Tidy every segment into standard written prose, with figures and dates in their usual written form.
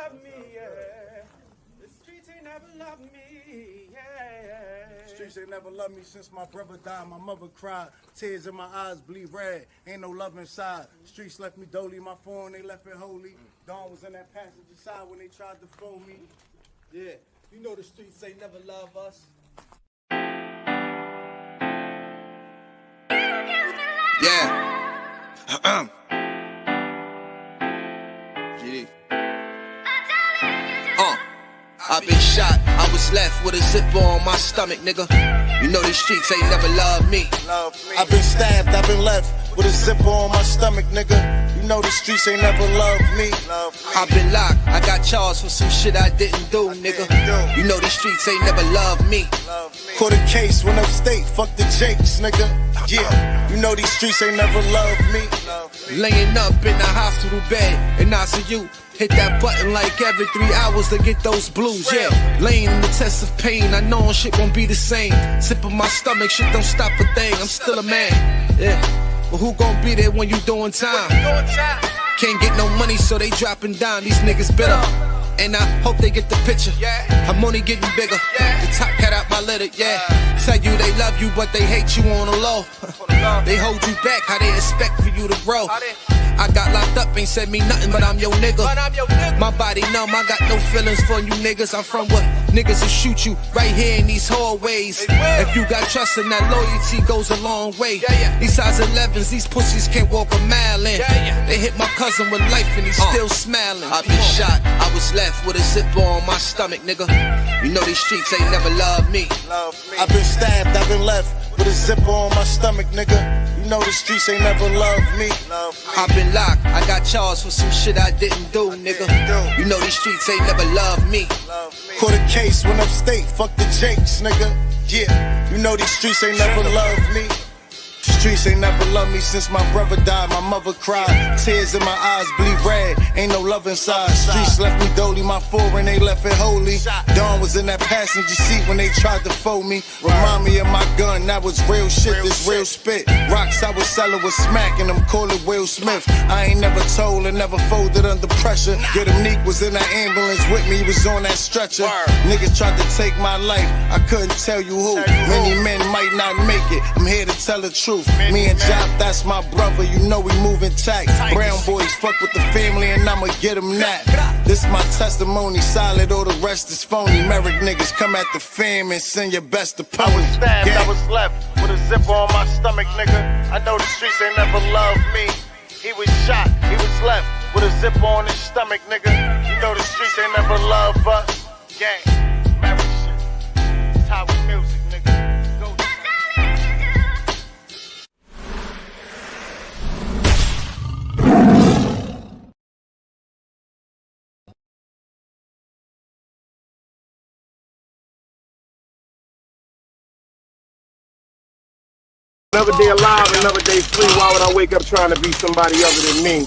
love me, yeah. The streets ain't never loved me, yeah. Streets ain't never loved me since my brother died. My mother cried, tears in my eyes bleed red. Ain't no love inside. Streets left me dolly, my phone they left it holy. Dawn was in that passenger side when they tried to phone me. Yeah, you know the streets ain't never love us. Yeah. GD. I've been shot, I was left with a zipper on my stomach, nigga. You know these streets ain't never loved me. I've been stabbed, I've been left with a zipper on my stomach, nigga. You know the streets ain't never loved me. I've been locked, I got charged for some shit I didn't do, nigga. You know these streets ain't never loved me. Caught a case, went upstate, fuck the Jakes, nigga. Yeah, you know these streets ain't never loved me. Laying up in the hospital bed in ICU. Hit that button like every 3 hours to get those blues, yeah. Laying in the test of pain, I know shit won't be the same. Sipping my stomach, shit don't stop a thing, I'm still a man, yeah. But who gon' be there when you doing time? Can't get no money, so they dropping down, these niggas bitter. And I hope they get the picture, I'm only getting bigger. The top cat out my litter, yeah. Tell you they love you, but they hate you on the low. They hold you back, how they expect for you to grow. I got locked up, ain't said me nothing, but I'm your nigga. My body numb, I got no feelings for you niggas. I'm from what niggas will shoot you right here in these hallways. If you got trust and that loyalty goes a long way. These size 11s, these pussies can't walk a mile in. They hit my cousin with life and he's still smiling. I've been shot, I was left with a zipper on my stomach, nigga. You know these streets ain't never loved me. I've been stabbed, I've been left with a zipper on my stomach, nigga. You know the streets ain't never loved me. I've been locked, I got charged for some shit I didn't do, nigga. You know these streets ain't never loved me. Caught a case, went upstate, fuck the Jakes, nigga. Yeah, you know these streets ain't never loved me. Streets ain't never loved me since my brother died. My mother cried, tears in my eyes bleed red. Ain't no love inside. Streets left me dolly, my foreign they left it holy. Dawn was in that passenger seat when they tried to fold me. Remind me of my gun, that was real shit, this real spit. Rocks I was selling was smacking them, call it Will Smith. I ain't never told and never folded under pressure. Yeah, the Neek was in that ambulance with me, he was on that stretcher. Niggas tried to take my life, I couldn't tell you who. Many men might not make it, I'm here to tell the truth. Me and Jop, that's my brother, you know we moving tight. Brown boys fuck with the family and I'ma get them that. This my testimony, solid, all the rest is phony. Merrick niggas come at the fam and send your best opponent. I was stabbed, I was left with a zipper on my stomach, nigga. I know the streets ain't never loved me. He was shot, he was left with a zipper on his stomach, nigga. You know the streets ain't never loved us. Gang, Merrick shit, Tower music, nigga. Go. Another day alive, another day free. Why would I wake up trying to be somebody other than me?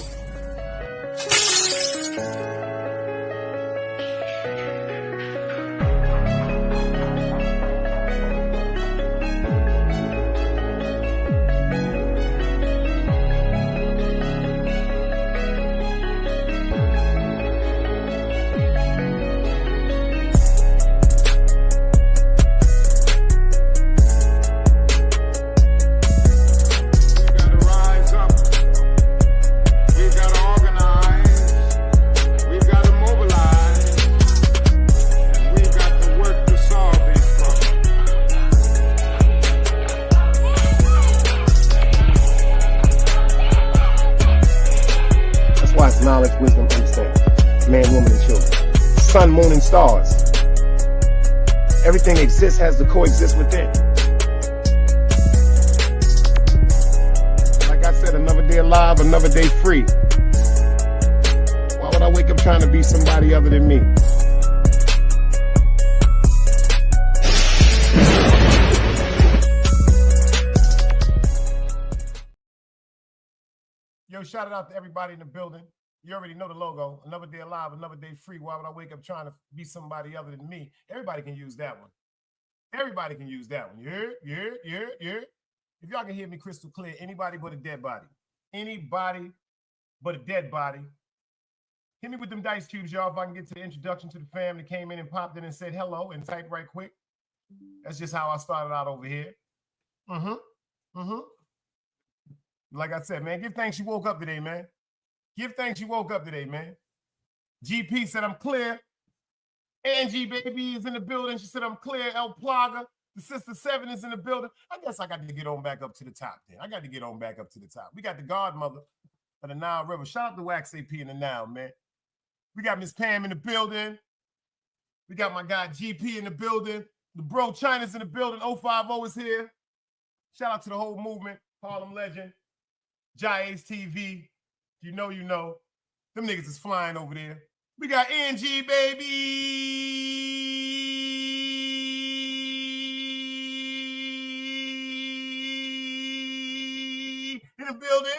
Knowledge, wisdom, understanding. Man, woman, and children. Sun, moon, and stars. Everything exists, has to coexist within. Like I said, another day alive, another day free. Why would I wake up trying to be somebody other than me? Yo, shout it out to everybody in the building. You already know the logo. Another day alive, another day free. Why would I wake up trying to be somebody other than me? Everybody can use that one. Everybody can use that one. Yeah. If y'all can hear me crystal clear, anybody but a dead body. Anybody but a dead body Hit me with them dice cubes, y'all, if I can get to the introduction to the fam that came in and popped in and said hello and typed right quick. That's just how I started out over here. Like I said, man, give thanks you woke up today, man. Give thanks you woke up today, man. GP said I'm clear. Angie, baby, is in the building. She said I'm clear. El Plaga, the Sister 7 is in the building. I guess I got to get on back up to the top then. I got to get on back up to the top. We got the godmother of the Nile River. Shout out to Wax AP in the Nile, man. We got Miss Pam in the building. We got my guy GP in the building. The bro China's in the building. 050 is here. Shout out to the whole movement. Harlem Legend. Jai Ace TV. You know, you know. Them niggas is flying over there. We got Angie, baby, in the building.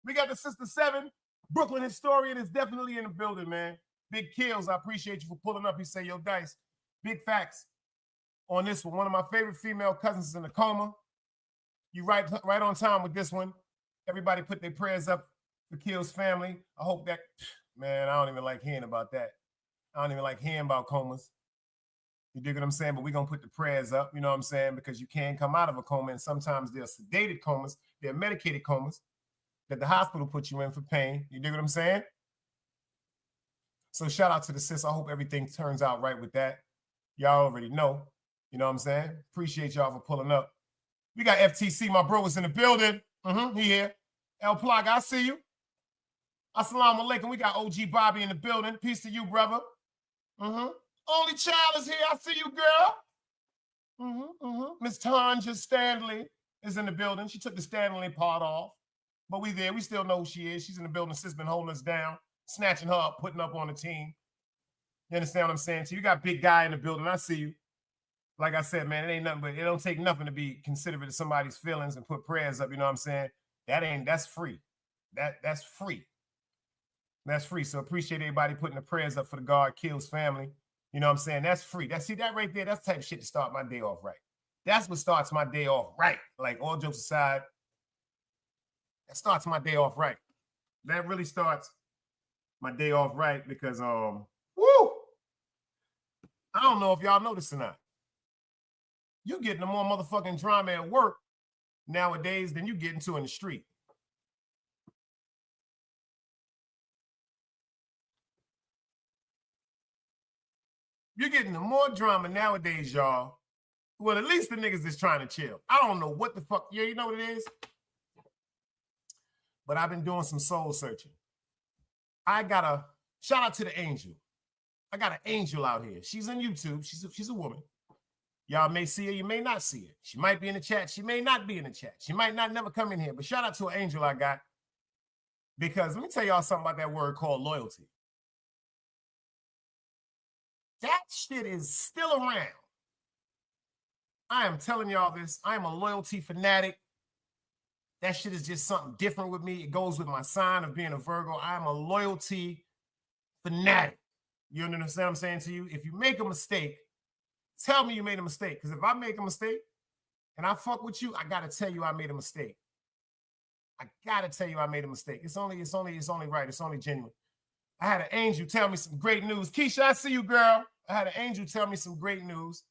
We got the Sister 7. Brooklyn Historian is definitely in the building, man. Big Kills, I appreciate you for pulling up. He said, yo, Dice, big facts on this one. One of my favorite female cousins is in a coma. You right on time with this one. Everybody put their prayers up for Kills' family. I hope that, man, I don't even like hearing about that. I don't even like hearing about comas. You dig what I'm saying? But we're going to put the prayers up, you know what I'm saying? Because you can come out of a coma, and sometimes they're sedated comas, they're medicated comas that the hospital puts you in for pain. You dig what I'm saying? So shout out to the sis. I hope everything turns out right with that. Y'all already know. You know what I'm saying? Appreciate y'all for pulling up. We got FTC. My bro is in the building. He here. El Plaga, I see you. Assalamu alaikum. We got OG Bobby in the building. Peace to you, brother. Only child is here. I see you, girl. Miss Tanja Stanley is in the building. She took the Stanley part off. But we there. We still know who she is. She's in the building. Sis been holding us down, snatching her up, putting up on the team. You understand what I'm saying? So you got big guy in the building. I see you. Like I said, man, it ain't nothing, but it don't take nothing to be considerate of somebody's feelings and put prayers up. You know what I'm saying? That's free. That's free. That's free. So appreciate everybody putting the prayers up for the God Kills family. You know what I'm saying? That's free. See that right there? That's the type of shit to start my day off right. That's what starts my day off right. Like, all jokes aside, that starts my day off right. That really starts my day off right because, I don't know if y'all know this or not. You getting more motherfucking drama at work nowadays than you get into in the street. You're getting more drama nowadays, y'all. Well, at least the niggas is trying to chill. I don't know what the fuck. Yeah, you know what it is? But I've been doing some soul searching. I got a shout out to the angel. I got an angel out here. She's on YouTube. She's a woman. Y'all may see her. You may not see her. She might be in the chat. She may not be in the chat. She might not never come in here. But shout out to an angel I got. Because let me tell y'all something about that word called loyalty. That shit is still around. I am telling y'all this. I am a loyalty fanatic. That shit is just something different with me. It goes with my sign of being a Virgo. I am a loyalty fanatic. You understand what I'm saying to you? If you make a mistake, tell me you made a mistake. Because if I make a mistake and I fuck with you, I got to tell you I made a mistake. I got to tell you I made a mistake. It's only right. It's only genuine. I had an angel tell me some great news. Keisha, I see you, girl. I had an angel tell me some great news.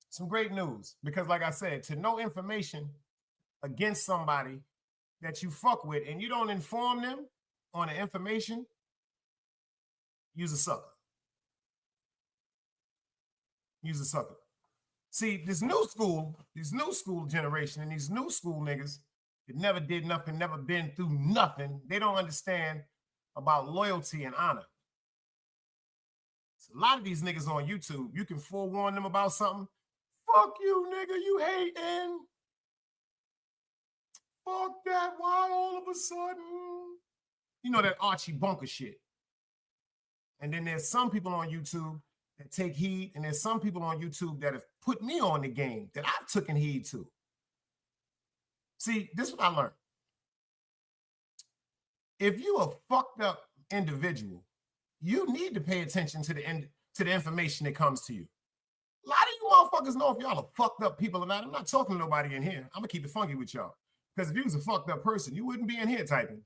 Some great news. Because like I said, to know information against somebody that you fuck with and you don't inform them on the information, use a sucker. Use a sucker. See, this new school generation and these new school niggas that never did nothing, never been through nothing, they don't understand about loyalty and honor. So a lot of these niggas on YouTube, you can forewarn them about something. Fuck you, nigga, you hating. Fuck that, why all of a sudden? You know that Archie Bunker shit. And then there's some people on YouTube that take heed, and there's some people on YouTube that have put me on the game that I've taken heed to. See, this is what I learned. If you a fucked up individual, you need to pay attention to the information that comes to you. A lot of you motherfuckers know if y'all are fucked up people or not. I'm not talking to nobody in here. I'm gonna keep it funky with y'all. Because if you was a fucked up person, you wouldn't be in here typing.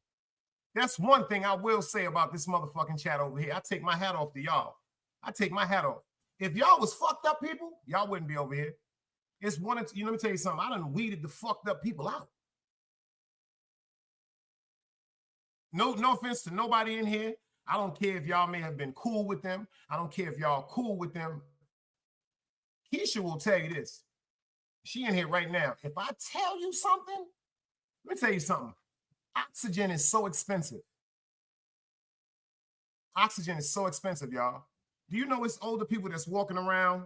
That's one thing I will say about this motherfucking chat over here. I take my hat off to y'all. I take my hat off. If y'all was fucked up people, y'all wouldn't be over here. It's one of, let me tell you something. I done weeded the fucked up people out. No offense to nobody in here. I don't care if y'all may have been cool with them. I don't care if y'all cool with them. Keisha will tell you this. She in here right now. If I tell you something, let me tell you something. Oxygen is so expensive. Oxygen is so expensive, y'all. Do you know it's older people that's walking around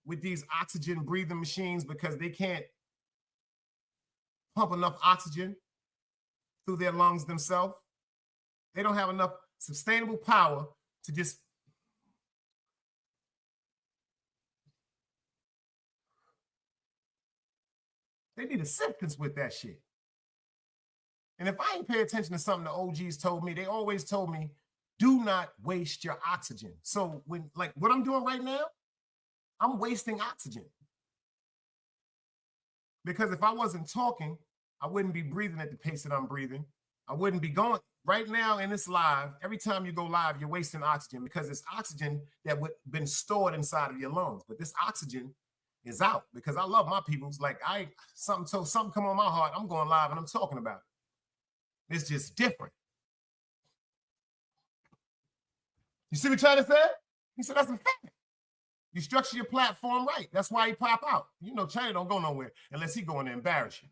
with these oxygen breathing machines because they can't pump enough oxygen through their lungs themselves? They don't have enough sustainable power to just they need assistance with that shit. And if I ain't pay attention to something the OGs told me, they always told me, do not waste your oxygen. So when, like what I'm doing right now, I'm wasting oxygen. Because if I wasn't talking, I wouldn't be breathing at the pace that I'm breathing. I wouldn't be going. Right now in this live, every time you go live, you're wasting oxygen because it's oxygen that would been stored inside of your lungs. But this oxygen is out because I love my peoples. Like something come on my heart, I'm going live and I'm talking about it. It's just different. You see what China said? He said, that's a fact. You structure your platform right. That's why he pop out. You know, China don't go nowhere unless he going to embarrass you.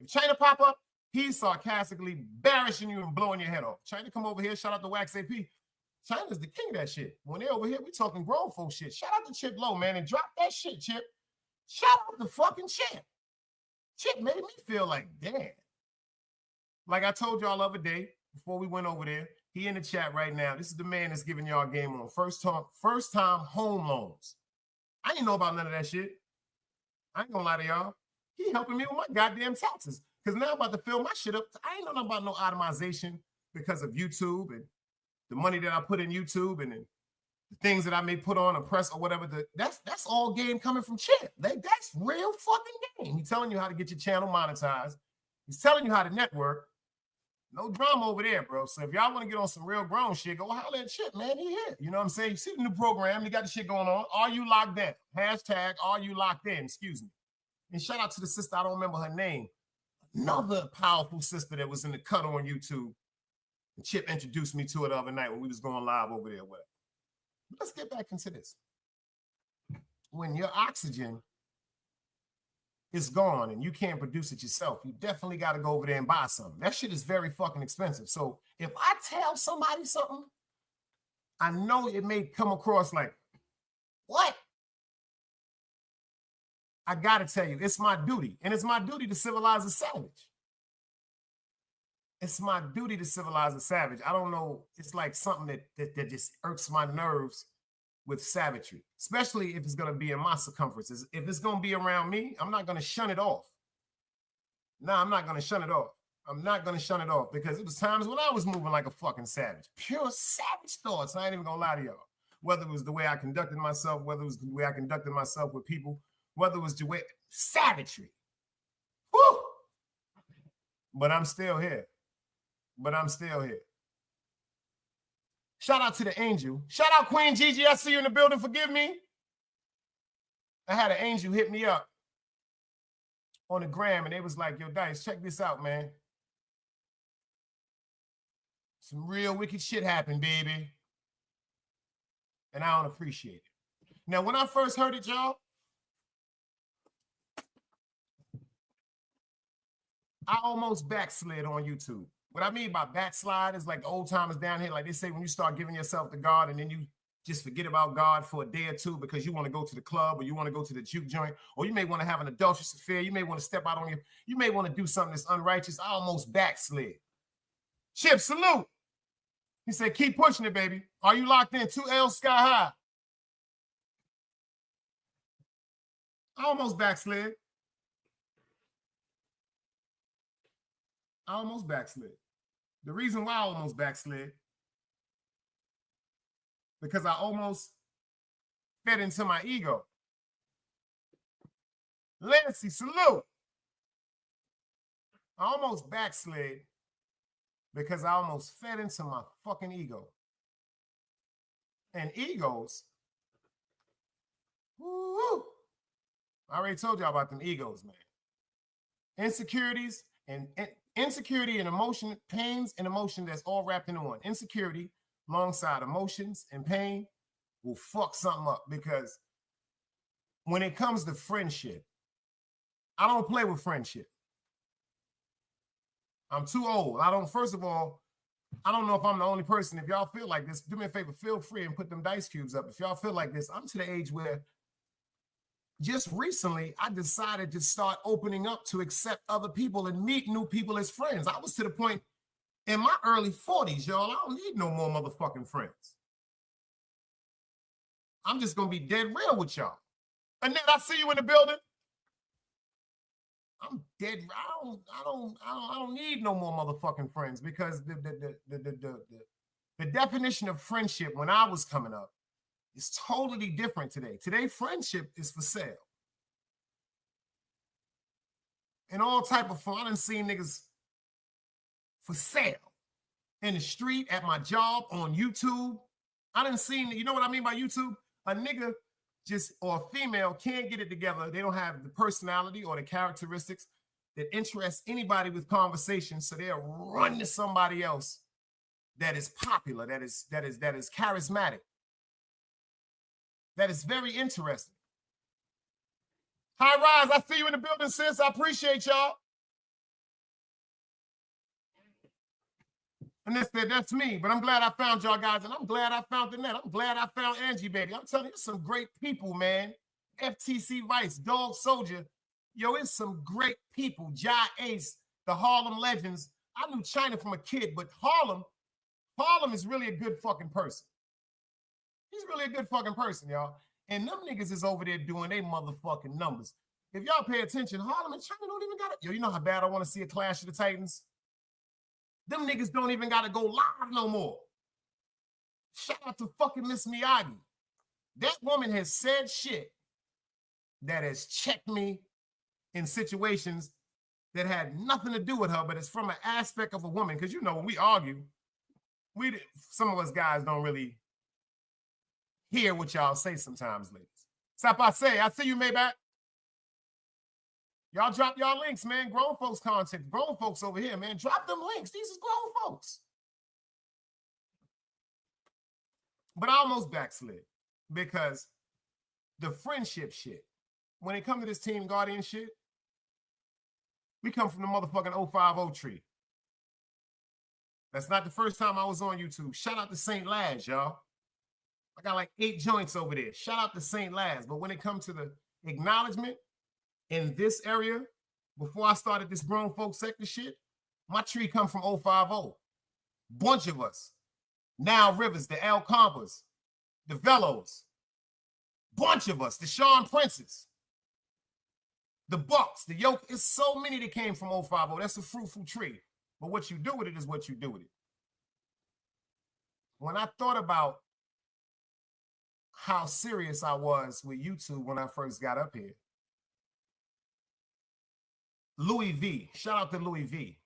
If China pop up, he's sarcastically embarrassing you and blowing your head off. China come over here, shout out to Wax AP. China's the king of that shit. When they over here, we talking grown folk shit. Shout out to Chip Low, man, and drop that shit, Chip. Shout out to fucking Chip. Chip made me feel like, damn. Like I told y'all the other day, before we went over there, he in the chat right now. This is the man that's giving y'all game on. First time home loans. I didn't know about none of that shit. I ain't gonna lie to y'all. He helping me with my goddamn taxes. Because now I'm about to fill my shit up. I ain't know nothing about no automation because of YouTube and the money that I put in YouTube and the things that I may put on a press or whatever. That's all game coming from Chip. That's real fucking game. He's telling you how to get your channel monetized. He's telling you how to network. No drama over there, bro. So if y'all want to get on some real grown shit, go holler at Chip, man. He here. You know what I'm saying? You see the new program. You got the shit going on. Are you locked in? Hashtag are you locked in? Excuse me. And shout out to the sister. I don't remember her name. Another powerful sister that was in the cut on YouTube. And Chip introduced me to it the other night when we was going live over there. But let's get back into this. When your oxygen is gone and you can't produce it yourself, you definitely got to go over there and buy something. That shit is very fucking expensive. So if I tell somebody something, I know it may come across like, what? I got to tell you, it's my duty. And it's my duty to civilize a savage. It's my duty to civilize a savage. I don't know. It's like something that just irks my nerves with savagery, especially if it's going to be in my circumference. If it's going to be around me, I'm not going to shun it off. No, I'm not going to shun it off. I'm not going to shun it off because it was times when I was moving like a fucking savage. Pure savage thoughts. I ain't even going to lie to y'all. Whether it was the way I conducted myself, whether it was the way I conducted myself with people, whether it was the way, savagery. Woo! But I'm still here. Shout out to the angel. Shout out Queen Gigi. I see you in the building. Forgive me. I had an angel hit me up on the gram and they was like, yo, Dice, check this out, man. Some real wicked shit happened, baby. And I don't appreciate it. Now, when I first heard it, y'all, I almost backslid on YouTube. What I mean by backslide is like the old timers down here, like they say, when you start giving yourself to God and then you just forget about God for a day or two because you want to go to the club or you want to go to the juke joint, or you may want to have an adulterous affair. You may want to step out on you may want to do something that's unrighteous. I almost backslid. Chip, salute. He said, keep pushing it, baby. Are you locked in? 2L sky high. I almost backslid. The reason why I almost backslid, because I almost fed into my ego. Lancy, salute. I almost backslid because I almost fed into my fucking ego. And egos, woo, I already told y'all about them egos, man. Insecurities and insecurity and emotion, pains and emotion that's all wrapped into one. Insecurity alongside emotions and pain will fuck something up, because when it comes to friendship, I don't play with friendship. I'm too old. First of all, I don't know if I'm the only person. If y'all feel like this, do me a favor, feel free and put them dice cubes up. If y'all feel like this, I'm to the age where just recently I decided to start opening up to accept other people and meet new people as friends. I was to the point in my early 40s, y'all, I don't need no more motherfucking friends. I'm just going to be dead real with y'all. Annette, I see you in the building. I'm dead. I don't need no more motherfucking friends, because the definition of friendship when I was coming up is totally different today. Today, friendship is for sale. And all type of fun. I done seen niggas for sale in the street, at my job, on YouTube. I done seen, you know what I mean by YouTube? A nigga or a female can't get it together. They don't have the personality or the characteristics that interest anybody with conversation. So they'll run to somebody else that is popular, that is charismatic, that is very interesting. Hi, Rise. I see you in the building, sis. I appreciate y'all. And that's me, but I'm glad I found y'all guys, and I'm glad I found Annette. I'm glad I found Angie, baby. I'm telling you, some great people, man. FTC Vice, Dog Soldier. Yo, it's some great people. Jai Ace, the Harlem Legends. I knew China from a kid, but Harlem is really a good fucking person. He's really a good fucking person, y'all. And them niggas is over there doing their motherfucking numbers. If y'all pay attention, Harlem and China don't even got it. Yo, you know how bad I want to see a Clash of the Titans? Them niggas don't even got to go live no more. Shout out to fucking Miss Miyagi. That woman has said shit that has checked me in situations that had nothing to do with her, but it's from an aspect of a woman. Because, you know, when we argue, some of us guys don't really hear what y'all say sometimes, ladies. Stop, I see you, Maybach. Y'all drop y'all links, man. Grown folks content. Grown folks over here, man. Drop them links. These is grown folks. But I almost backslid, because the friendship shit, when it comes to this Team Guardian shit, we come from the motherfucking 050 tree. That's not the first time I was on YouTube. Shout out to St. Laz, y'all. I got like 8 joints over there. Shout out to St. Laz. But when it comes to the acknowledgement in this area, before I started this grown folk sector shit, my tree come from 050. Bunch of us. Now Rivers, the El Compas, the Velos. Bunch of us. The Sean Princes. The Bucks, the Yoke. It's so many that came from 050. That's a fruitful tree. But what you do with it is what you do with it. When I thought about how serious I was with YouTube when I first got up here, Louis V, shout out to Louis V,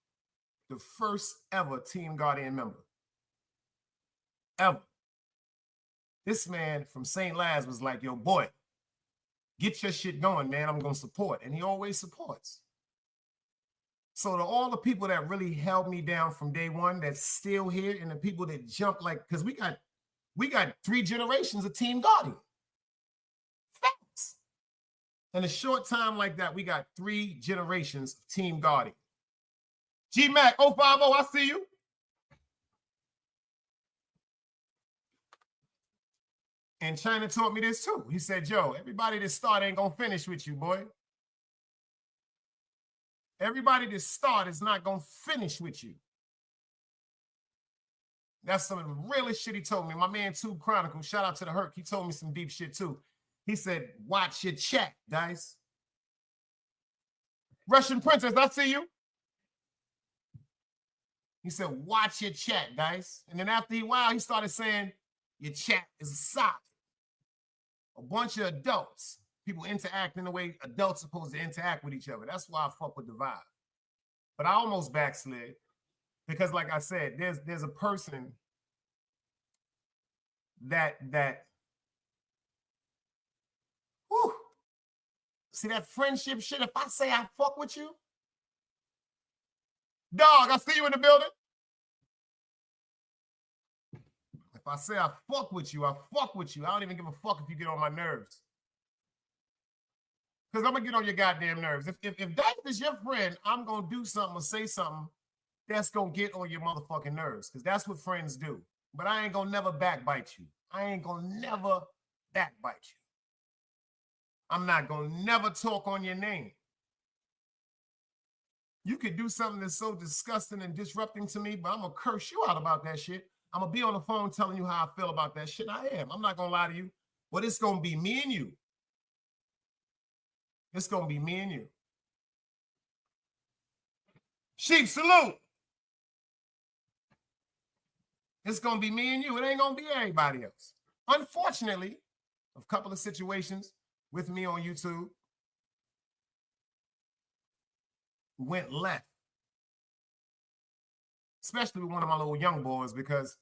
the first ever Team Guardian member. Ever. This man from St. Laz was like, yo, boy, get your shit going, man. I'm going to support. And he always supports. So to all the people that really held me down from day one, that's still here, and the people that jump, like, because we got 3 generations of Team Guardian. Facts. In a short time like that, we got 3 generations of Team Guardian. G-Mac, 050, I see you. And China taught me this too. He said, Joe, everybody that start ain't going to finish with you, boy. Everybody that start is not going to finish with you. That's some of the realest shit he told me. My man, Tube Chronicle, shout out to the Herc. He told me some deep shit too. He said, watch your chat, Dice. Russian Princess, I see you. He said, watch your chat, Dice. And then after a while, he started saying, your chat is a sock. A bunch of adults. People interacting the way adults supposed to interact with each other. That's why I fuck with the vibe. But I almost backslid. Because like I said, there's a person that whew, see that friendship shit. If I say I fuck with you, dog, I see you in the building. If I say I fuck with you, I fuck with you. I don't even give a fuck if you get on my nerves. Because I'm going to get on your goddamn nerves. If that is your friend, I'm going to do something or say something that's going to get on your motherfucking nerves. Because that's what friends do. But I ain't going to never backbite you. I ain't going to never backbite you. I'm not going to never talk on your name. You could do something that's so disgusting and disrupting to me, but I'm going to curse you out about that shit. I'm going to be on the phone telling you how I feel about that shit. I am. I'm not going to lie to you. But it's going to be me and you. It's going to be me and you. Sheep, salute. It's going to be me and you. It ain't going to be everybody else. Unfortunately, a couple of situations with me on YouTube went left. Especially with one of my little young boys, because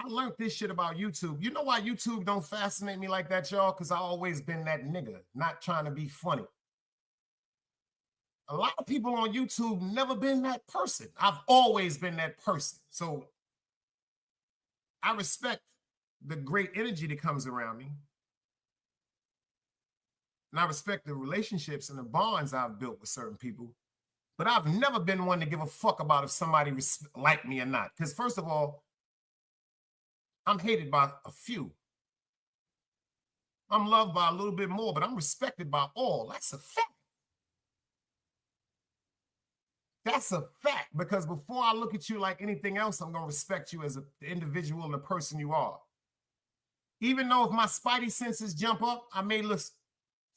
I learned this shit about YouTube. You know why YouTube don't fascinate me like that, y'all? Because I always been that nigga, not trying to be funny. A lot of people on YouTube never been that person. I've always been that person. So I respect the great energy that comes around me. And I respect the relationships and the bonds I've built with certain people. But I've never been one to give a fuck about if somebody like me or not. Because first of all, I'm hated by a few. I'm loved by a little bit more, but I'm respected by all. That's a fact. That's a fact, because before I look at you like anything else, I'm going to respect you as the individual and the person you are. Even though if my spidey senses jump up, I may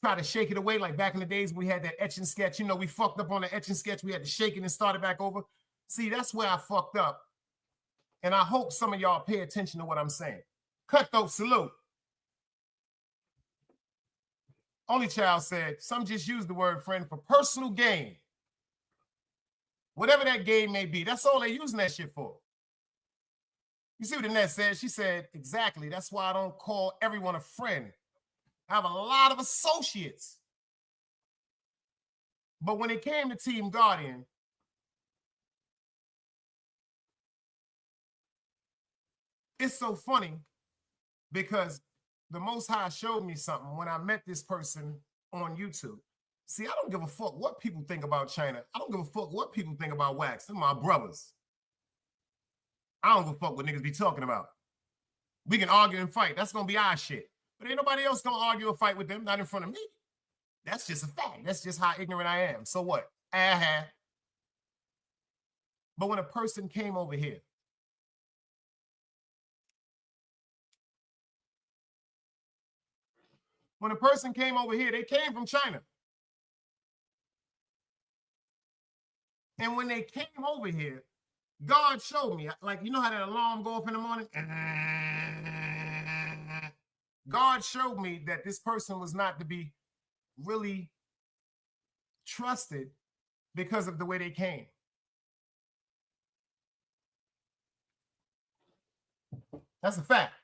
try to shake it away, like back in the days we had that etch and sketch. You know, we fucked up on the etch and sketch. We had to shake it and start it back over. See, that's where I fucked up. And I hope some of y'all pay attention to what I'm saying. Cutthroat, salute. Only Child said, some just use the word friend for personal gain. Whatever that game may be, that's all they're using that shit for. You see what Annette said? She said, exactly. That's why I don't call everyone a friend. I have a lot of associates. But when it came to Team Guardian, it's so funny because the Most High showed me something when I met this person on YouTube. See, I don't give a fuck what people think about China. I don't give a fuck what people think about Wax. They're my brothers. I don't give a fuck what niggas be talking about. We can argue and fight. That's going to be our shit. But ain't nobody else going to argue or fight with them, not in front of me. That's just a fact. That's just how ignorant I am. So what? But when a person came over here, they came from China. And when they came over here, God showed me, like, you know how that alarm go off in the morning? God showed me that this person was not to be really trusted because of the way they came. That's a fact.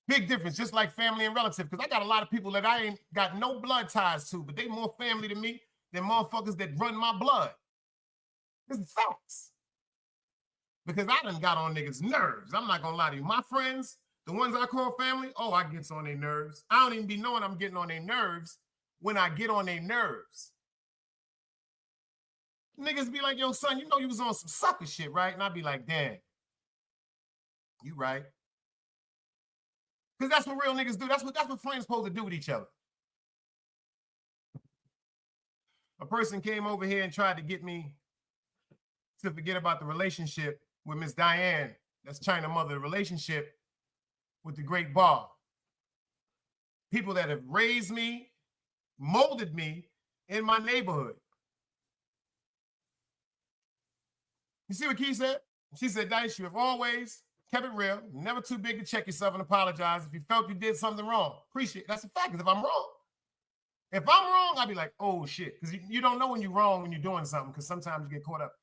Big difference, just like family and relative, because I got a lot of people that I ain't got no blood ties to, but they more family to me than motherfuckers that run my blood. This is facts. Because I done got on niggas' nerves. I'm not gonna lie to you. My friends, the ones I call family, oh, I gets on their nerves. I don't even be knowing I'm getting on their nerves when I get on their nerves. Niggas be like, yo, son, you know you was on some sucker shit, right? And I be like, damn, you right. Because that's what real niggas do. That's what friends supposed to do with each other. A person came over here and tried to get me to forget about the relationship with Miss Diane. That's China Mother, the relationship with the Great Bar. People that have raised me, molded me in my neighborhood. You see what Key said? She said, Dice, you have always kept it real, never too big to check yourself and apologize if you felt you did something wrong. Appreciate it. That's a fact, because if I'm wrong, If I'm wrong, I'll be like, oh shit. Because you don't know when you're wrong when you're doing something, because sometimes you get caught up.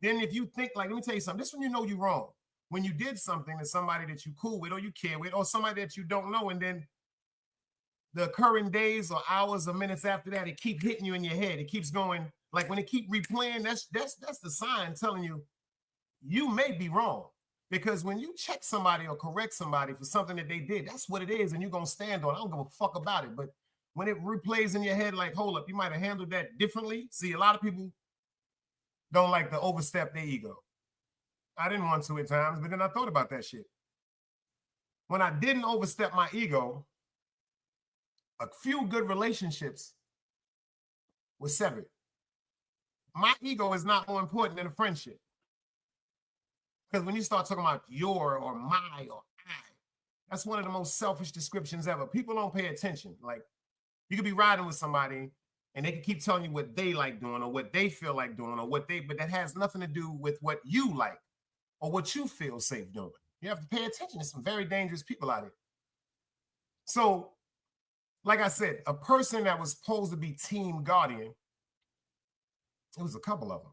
Then if you think, like, let me tell you something, this when you know you're wrong. When you did something to somebody that you cool with or you care with, or somebody that you don't know, and then the occurring days or hours or minutes after that, it keep hitting you in your head. It keeps going, like when it keep replaying, that's the sign telling you you may be wrong. Because when you check somebody or correct somebody for something that they did, that's what it is, and you're gonna stand on it. I don't give a fuck about it. But when it replays in your head, like, hold up, you might have handled that differently. See, a lot of people don't like to overstep their ego. I didn't want to at times, but then I thought about that shit. When I didn't overstep my ego, a few good relationships were severed. My ego is not more important than a friendship. Because when you start talking about your or my or I, that's one of the most selfish descriptions ever. People don't pay attention. Like, you could be riding with somebody and they can keep telling you what they like doing or what they feel like doing or but that has nothing to do with what you like or what you feel safe doing. You have to pay attention to some very dangerous people out here. So, like I said, a person that was supposed to be team guardian, it was a couple of them.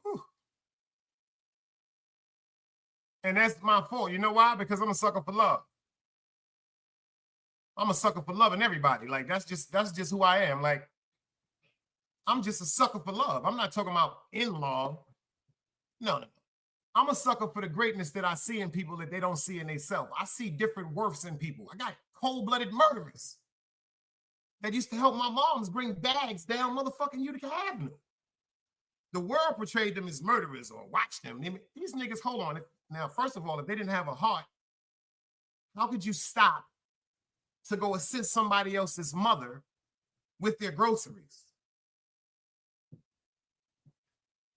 Whew. And that's my fault. You know why? Because I'm a sucker for love. I'm a sucker for loving everybody. Like, that's just who I am. Like, I'm just a sucker for love. I'm not talking about in-law. No. I'm a sucker for the greatness that I see in people that they don't see in themselves. I see different worths in people. I got cold-blooded murderers that used to help my moms bring bags down motherfucking Utica Avenue. The world portrayed them as murderers or watched them. These niggas, hold on. Now, first of all, if they didn't have a heart, how could you stop to go assist somebody else's mother with their groceries?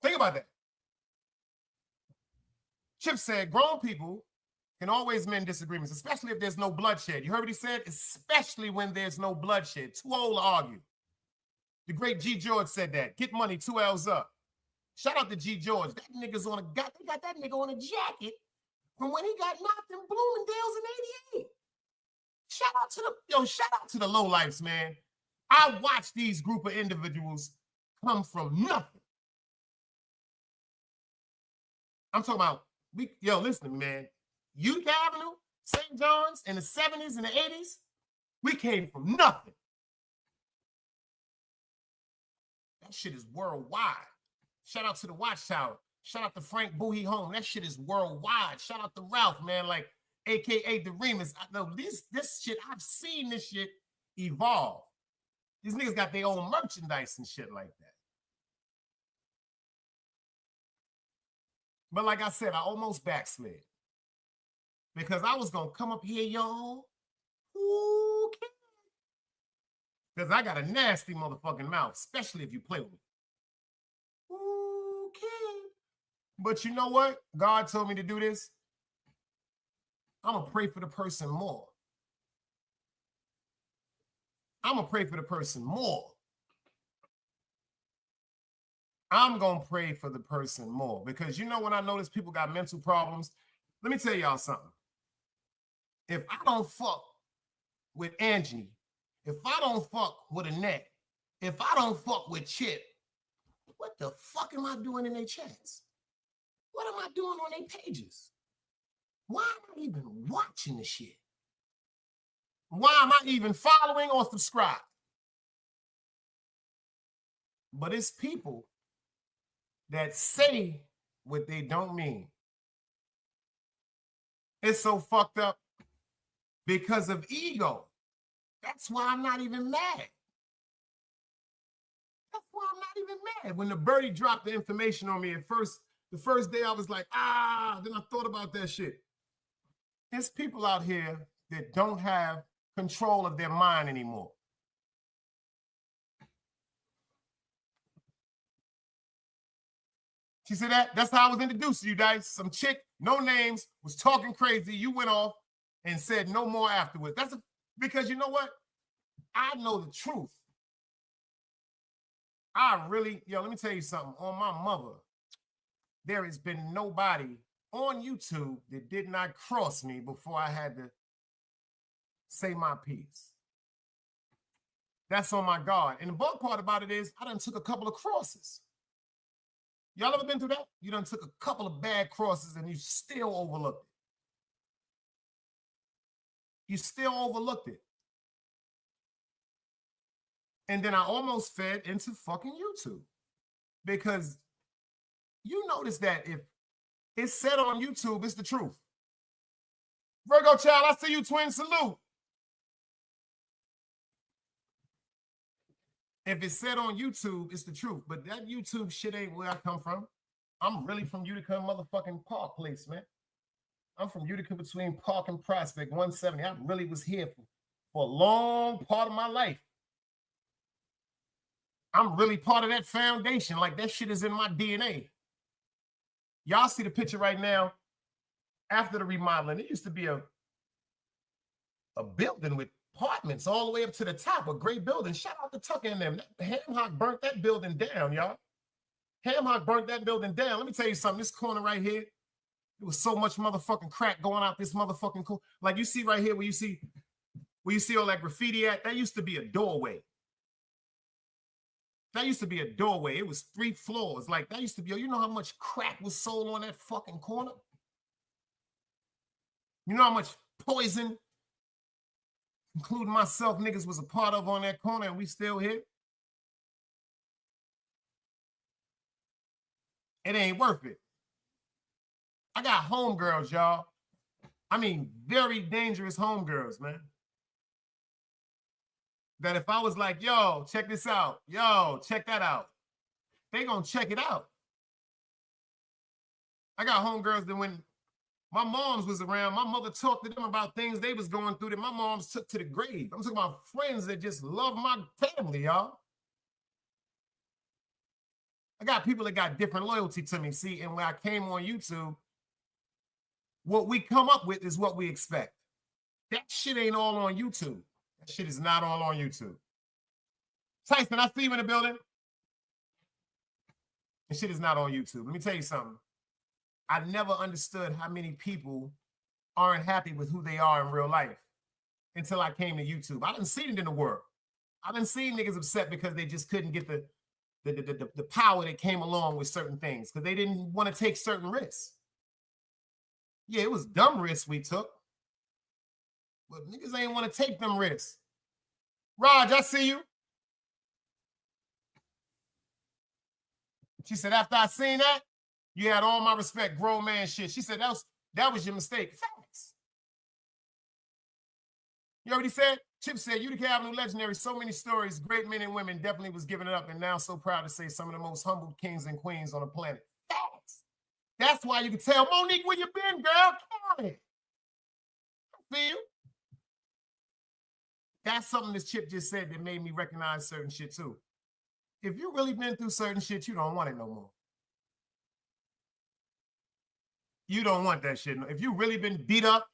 Think about that. Chip said, grown people can always mend disagreements, especially if there's no bloodshed. You heard what he said? Especially when there's no bloodshed. Too old to argue. The great G. George said that. Get money, 2 L's up. Shout out to G. George. That nigga's on they got that nigga on a jacket from when he got knocked in Bloomingdale's in 88. Shout out to the lowlifes, man. I watched these group of individuals come from nothing. I'm talking about, listen to me, man. Utica Avenue, St. John's, in the 70s and the 80s, we came from nothing. That shit is worldwide. Shout out to the Watchtower. Shout out to Frank Boohie Home. That shit is worldwide. Shout out to Ralph, man, like, AKA the Remus. I know this shit, I've seen this shit evolve. These niggas got their own merchandise and shit like that. But like I said, I almost backslid. Because I was going to come up here, y'all. Okay. Because I got a nasty motherfucking mouth, especially if you play with me. Okay. But you know what? God told me to do this. I'm going to pray for the person more. I'm going to pray for the person more. I'm going to pray for the person more. Because you know when I notice people got mental problems, let me tell y'all something. If I don't fuck with Angie, if I don't fuck with Annette, if I don't fuck with Chip, what the fuck am I doing in their chats? What am I doing on their pages? Why am I even watching the shit? Why am I even following or subscribed? But it's people that say what they don't mean. It's so fucked up because of ego. That's why I'm not even mad. That's why I'm not even mad. When the birdie dropped the information on me at first, the first day I was like, then I thought about that shit. There's people out here that don't have control of their mind anymore. She said that? That's how I was introduced to you guys. Some chick, no names, was talking crazy. You went off and said no more afterwards. Because you know what? I know the truth. Let me tell you something. On my mother, there has been nobody on YouTube that did not cross me before I had to say my piece. That's on my guard. And the bug part about it is I done took a couple of crosses. Y'all ever been through that? You done took a couple of bad crosses and you still overlooked it. You still overlooked it. And then I almost fed into fucking YouTube. Because you notice that if it's said on YouTube, it's the truth. Virgo child, I see you, twin, salute. If it's said on YouTube, it's the truth. But that YouTube shit ain't where I come from. I'm really from Utica motherfucking Park Place, man. I'm from Utica between Park and Prospect, 170. I really was here for a long part of my life. I'm really part of that foundation. Like, that shit is in my DNA. Y'all see the picture right now. After the remodeling, it used to be a building with apartments all the way up to the top, a great building. Shout out to Tucker and them. Ham Hock burnt that building down, y'all. Ham Hock burnt that building down. Let me tell you something. This corner right here, there was so much motherfucking crack going out this motherfucking corner. Like, you see right here where you see all that graffiti at, that used to be a doorway. That used to be a doorway. It was 3 floors. Like, that used to be, you know how much crack was sold on that fucking corner? You know how much poison, including myself, niggas was a part of on that corner, and we still here? It ain't worth it. I got homegirls, y'all. I mean, very dangerous homegirls, man. That if I was like, yo, check this out. Yo, check that out. They gonna check it out. I got homegirls that when my moms was around, my mother talked to them about things they was going through that my moms took to the grave. I'm talking about friends that just love my family, y'all. I got people that got different loyalty to me. See, and when I came on YouTube, what we come up with is what we expect. That shit ain't all on YouTube. That shit is not all on YouTube. Tyson, I see you in the building. That shit is not on YouTube. Let me tell you something. I never understood how many people aren't happy with who they are in real life until I came to YouTube. I done seen it in the world. I done seen niggas upset because they just couldn't get the power that came along with certain things because they didn't want to take certain risks. Yeah, it was dumb risks we took, but niggas ain't want to take them risks. Raj, I see you. She said, after I seen that, you had all my respect, grown man shit. She said, that was your mistake. Facts. You already said? Chip said, Utica Avenue legendary, so many stories, great men and women, definitely was giving it up, and now so proud to say some of the most humble kings and queens on the planet. Facts. That's why you can tell, Monique, where you been, girl? Come on. I feel you. That's something this Chip just said that made me recognize certain shit too. If you really been through certain shit, you don't want it no more. You don't want that shit. If you really been beat up,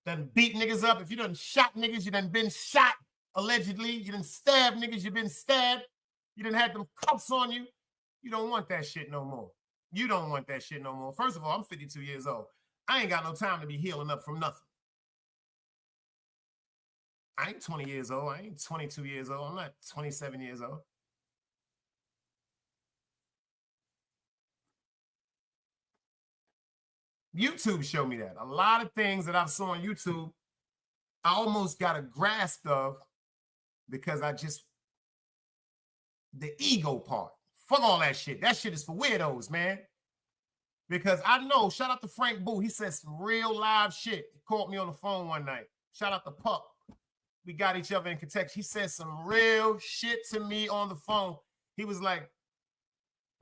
done beat niggas up, if you done shot niggas, you done been shot, allegedly, you done stabbed niggas, you been stabbed, you done had them cuffs on you, you don't want that shit no more. You don't want that shit no more. First of all, I'm 52 years old. I ain't got no time to be healing up from nothing. I ain't 20 years old. I ain't 22 years old. I'm not 27 years old. YouTube showed me that. A lot of things that I saw on YouTube, I almost got a grasp of because the ego part. Fuck all that shit. That shit is for weirdos, man. Because I know, shout out to Frank Boo. He said some real live shit. He called me on the phone one night. Shout out to Pup. We got each other in context. He said some real shit to me on the phone. He was like,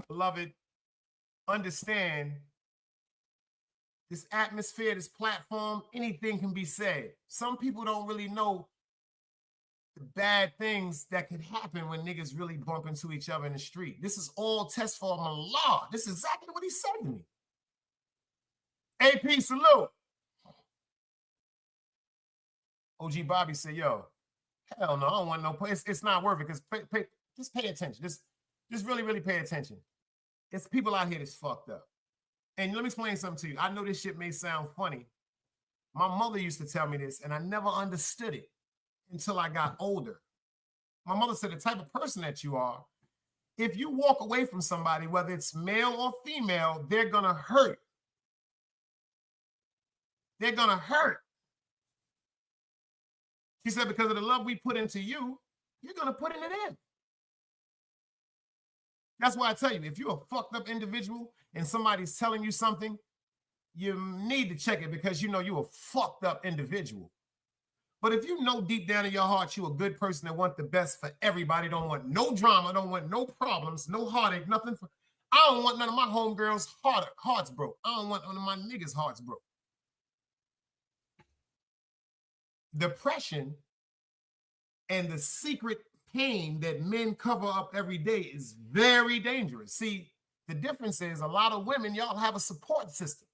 beloved, understand this atmosphere, this platform, anything can be said. Some people don't really know the bad things that could happen when niggas really bump into each other in the street. This is all test for Allah. This is exactly what he said to me. AP, salute. OG Bobby said, yo, hell no, I don't want no place. It's not worth it because just pay attention. Just really, really pay attention. It's people out here that's fucked up. And let me explain something to you. I know this shit may sound funny. My mother used to tell me this, and I never understood it until I got older. My mother said, the type of person that you are, if you walk away from somebody, whether it's male or female, they're going to hurt. They're going to hurt. She said, because of the love we put into you, you're going to put in it in. That's why I tell you, if you're a fucked up individual and somebody's telling you something, you need to check it because you know you're a fucked up individual. But if you know deep down in your heart you're a good person that want the best for everybody, don't want no drama, don't want no problems, no heartache, nothing. I don't want none of my homegirls' hearts broke. I don't want none of my niggas' hearts broke. Depression and the secret pain that men cover up every day is very dangerous. See, the difference is a lot of women, y'all have a support system.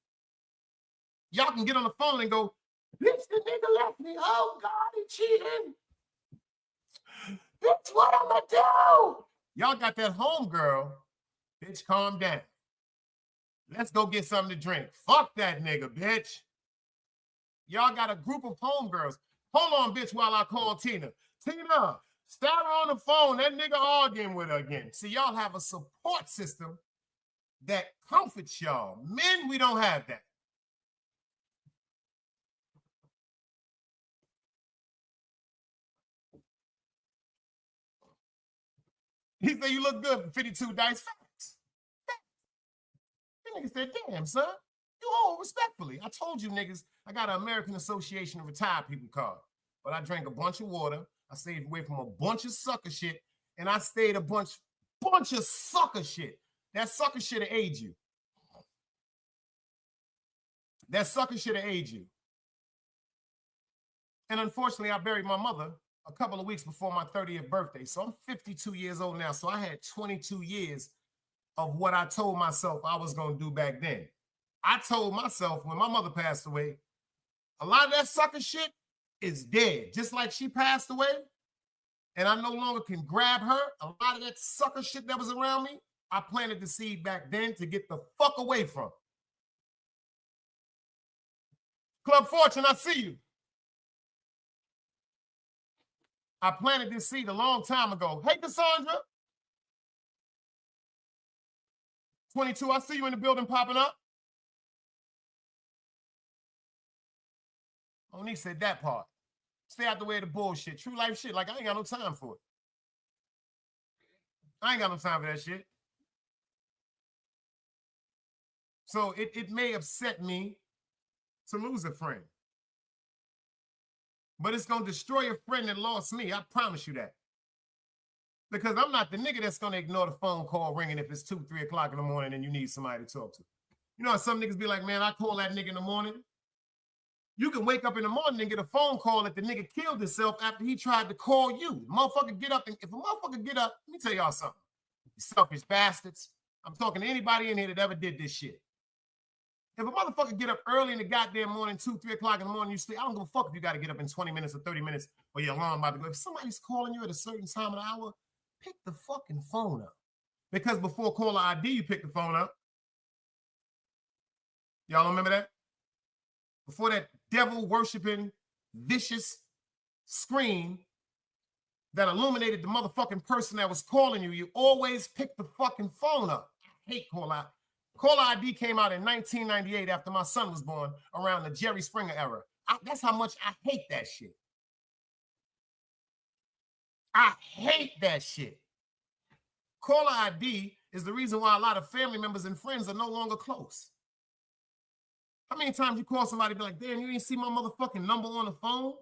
Y'all can get on the phone and go, bitch, the nigga left me. Oh, God, he cheating. Bitch, what am I do? Y'all got that homegirl. Bitch, calm down. Let's go get something to drink. Fuck that nigga, bitch. Y'all got a group of homegirls. Hold on, bitch, while I call Tina. Tina, start her on the phone. That nigga arguing with her again. See, y'all have a support system that comforts y'all. Men, we don't have that. He said, you look good for 52 dice. Facts. The nigga said, damn, son. You all respectfully. I told you niggas, I got an American Association of Retired People card. But I drank a bunch of water. I stayed away from a bunch of sucker shit. And I stayed a bunch of sucker shit. That sucker shit will age you. That sucker shit will age you. And unfortunately, I buried my mother a couple of weeks before my 30th birthday. So I'm 52 years old now. So I had 22 years of what I told myself I was going to do back then. I told myself when my mother passed away, a lot of that sucker shit is dead. Just like she passed away and I no longer can grab her, a lot of that sucker shit that was around me, I planted the seed back then to get the fuck away from. Club Fortune, I see you. I planted this seed a long time ago. Hey, Cassandra. 22, I see you in the building popping up. Monique said that part. Stay out the way of the bullshit. True life shit. Like, I ain't got no time for it. I ain't got no time for that shit. So it may upset me to lose a friend. But it's going to destroy a friend that lost me. I promise you that. Because I'm not the nigga that's going to ignore the phone call ringing if it's 2, 3 o'clock in the morning and you need somebody to talk to. You know how some niggas be like, man, I call that nigga in the morning. You can wake up in the morning and get a phone call that the nigga killed himself after he tried to call you. Motherfucker get up. And if a motherfucker get up, let me tell y'all something. You selfish bastards. I'm talking to anybody in here that ever did this shit. If a motherfucker get up early in the goddamn morning, 2, 3 o'clock in the morning, you sleep, I don't give a fuck if you got to get up in 20 minutes or 30 minutes or your alarm about to go. If somebody's calling you at a certain time of the hour, pick the fucking phone up. Because before caller ID, you pick the phone up. Y'all remember that? Before that devil-worshiping, vicious screen that illuminated the motherfucking person that was calling you, you always pick the fucking phone up. I hate caller ID. Caller ID came out in 1998 after my son was born, around the Jerry Springer era. That's how much I hate that shit. I hate that shit. Caller ID is the reason why a lot of family members and friends are no longer close. How many times you call somebody and be like, damn, you didn't see my motherfucking number on the phone?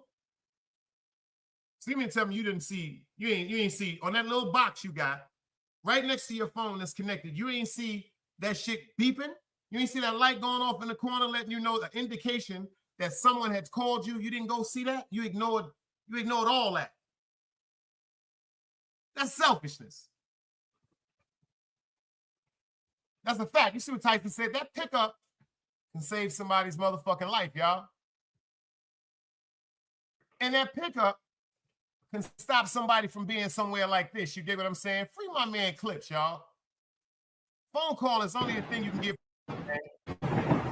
So you mean to tell me you didn't see, you ain't see on that little box you got right next to your phone that's connected, you ain't see that shit beeping? You ain't see that light going off in the corner letting you know the indication that someone had called you? You didn't go see that? You ignored all that. That's selfishness. That's a fact. You see what Tyson said? That pickup can save somebody's motherfucking life, y'all. And that pickup can stop somebody from being somewhere like this. You dig what I'm saying? Free my man Clips, y'all. Phone call is only a thing you can give.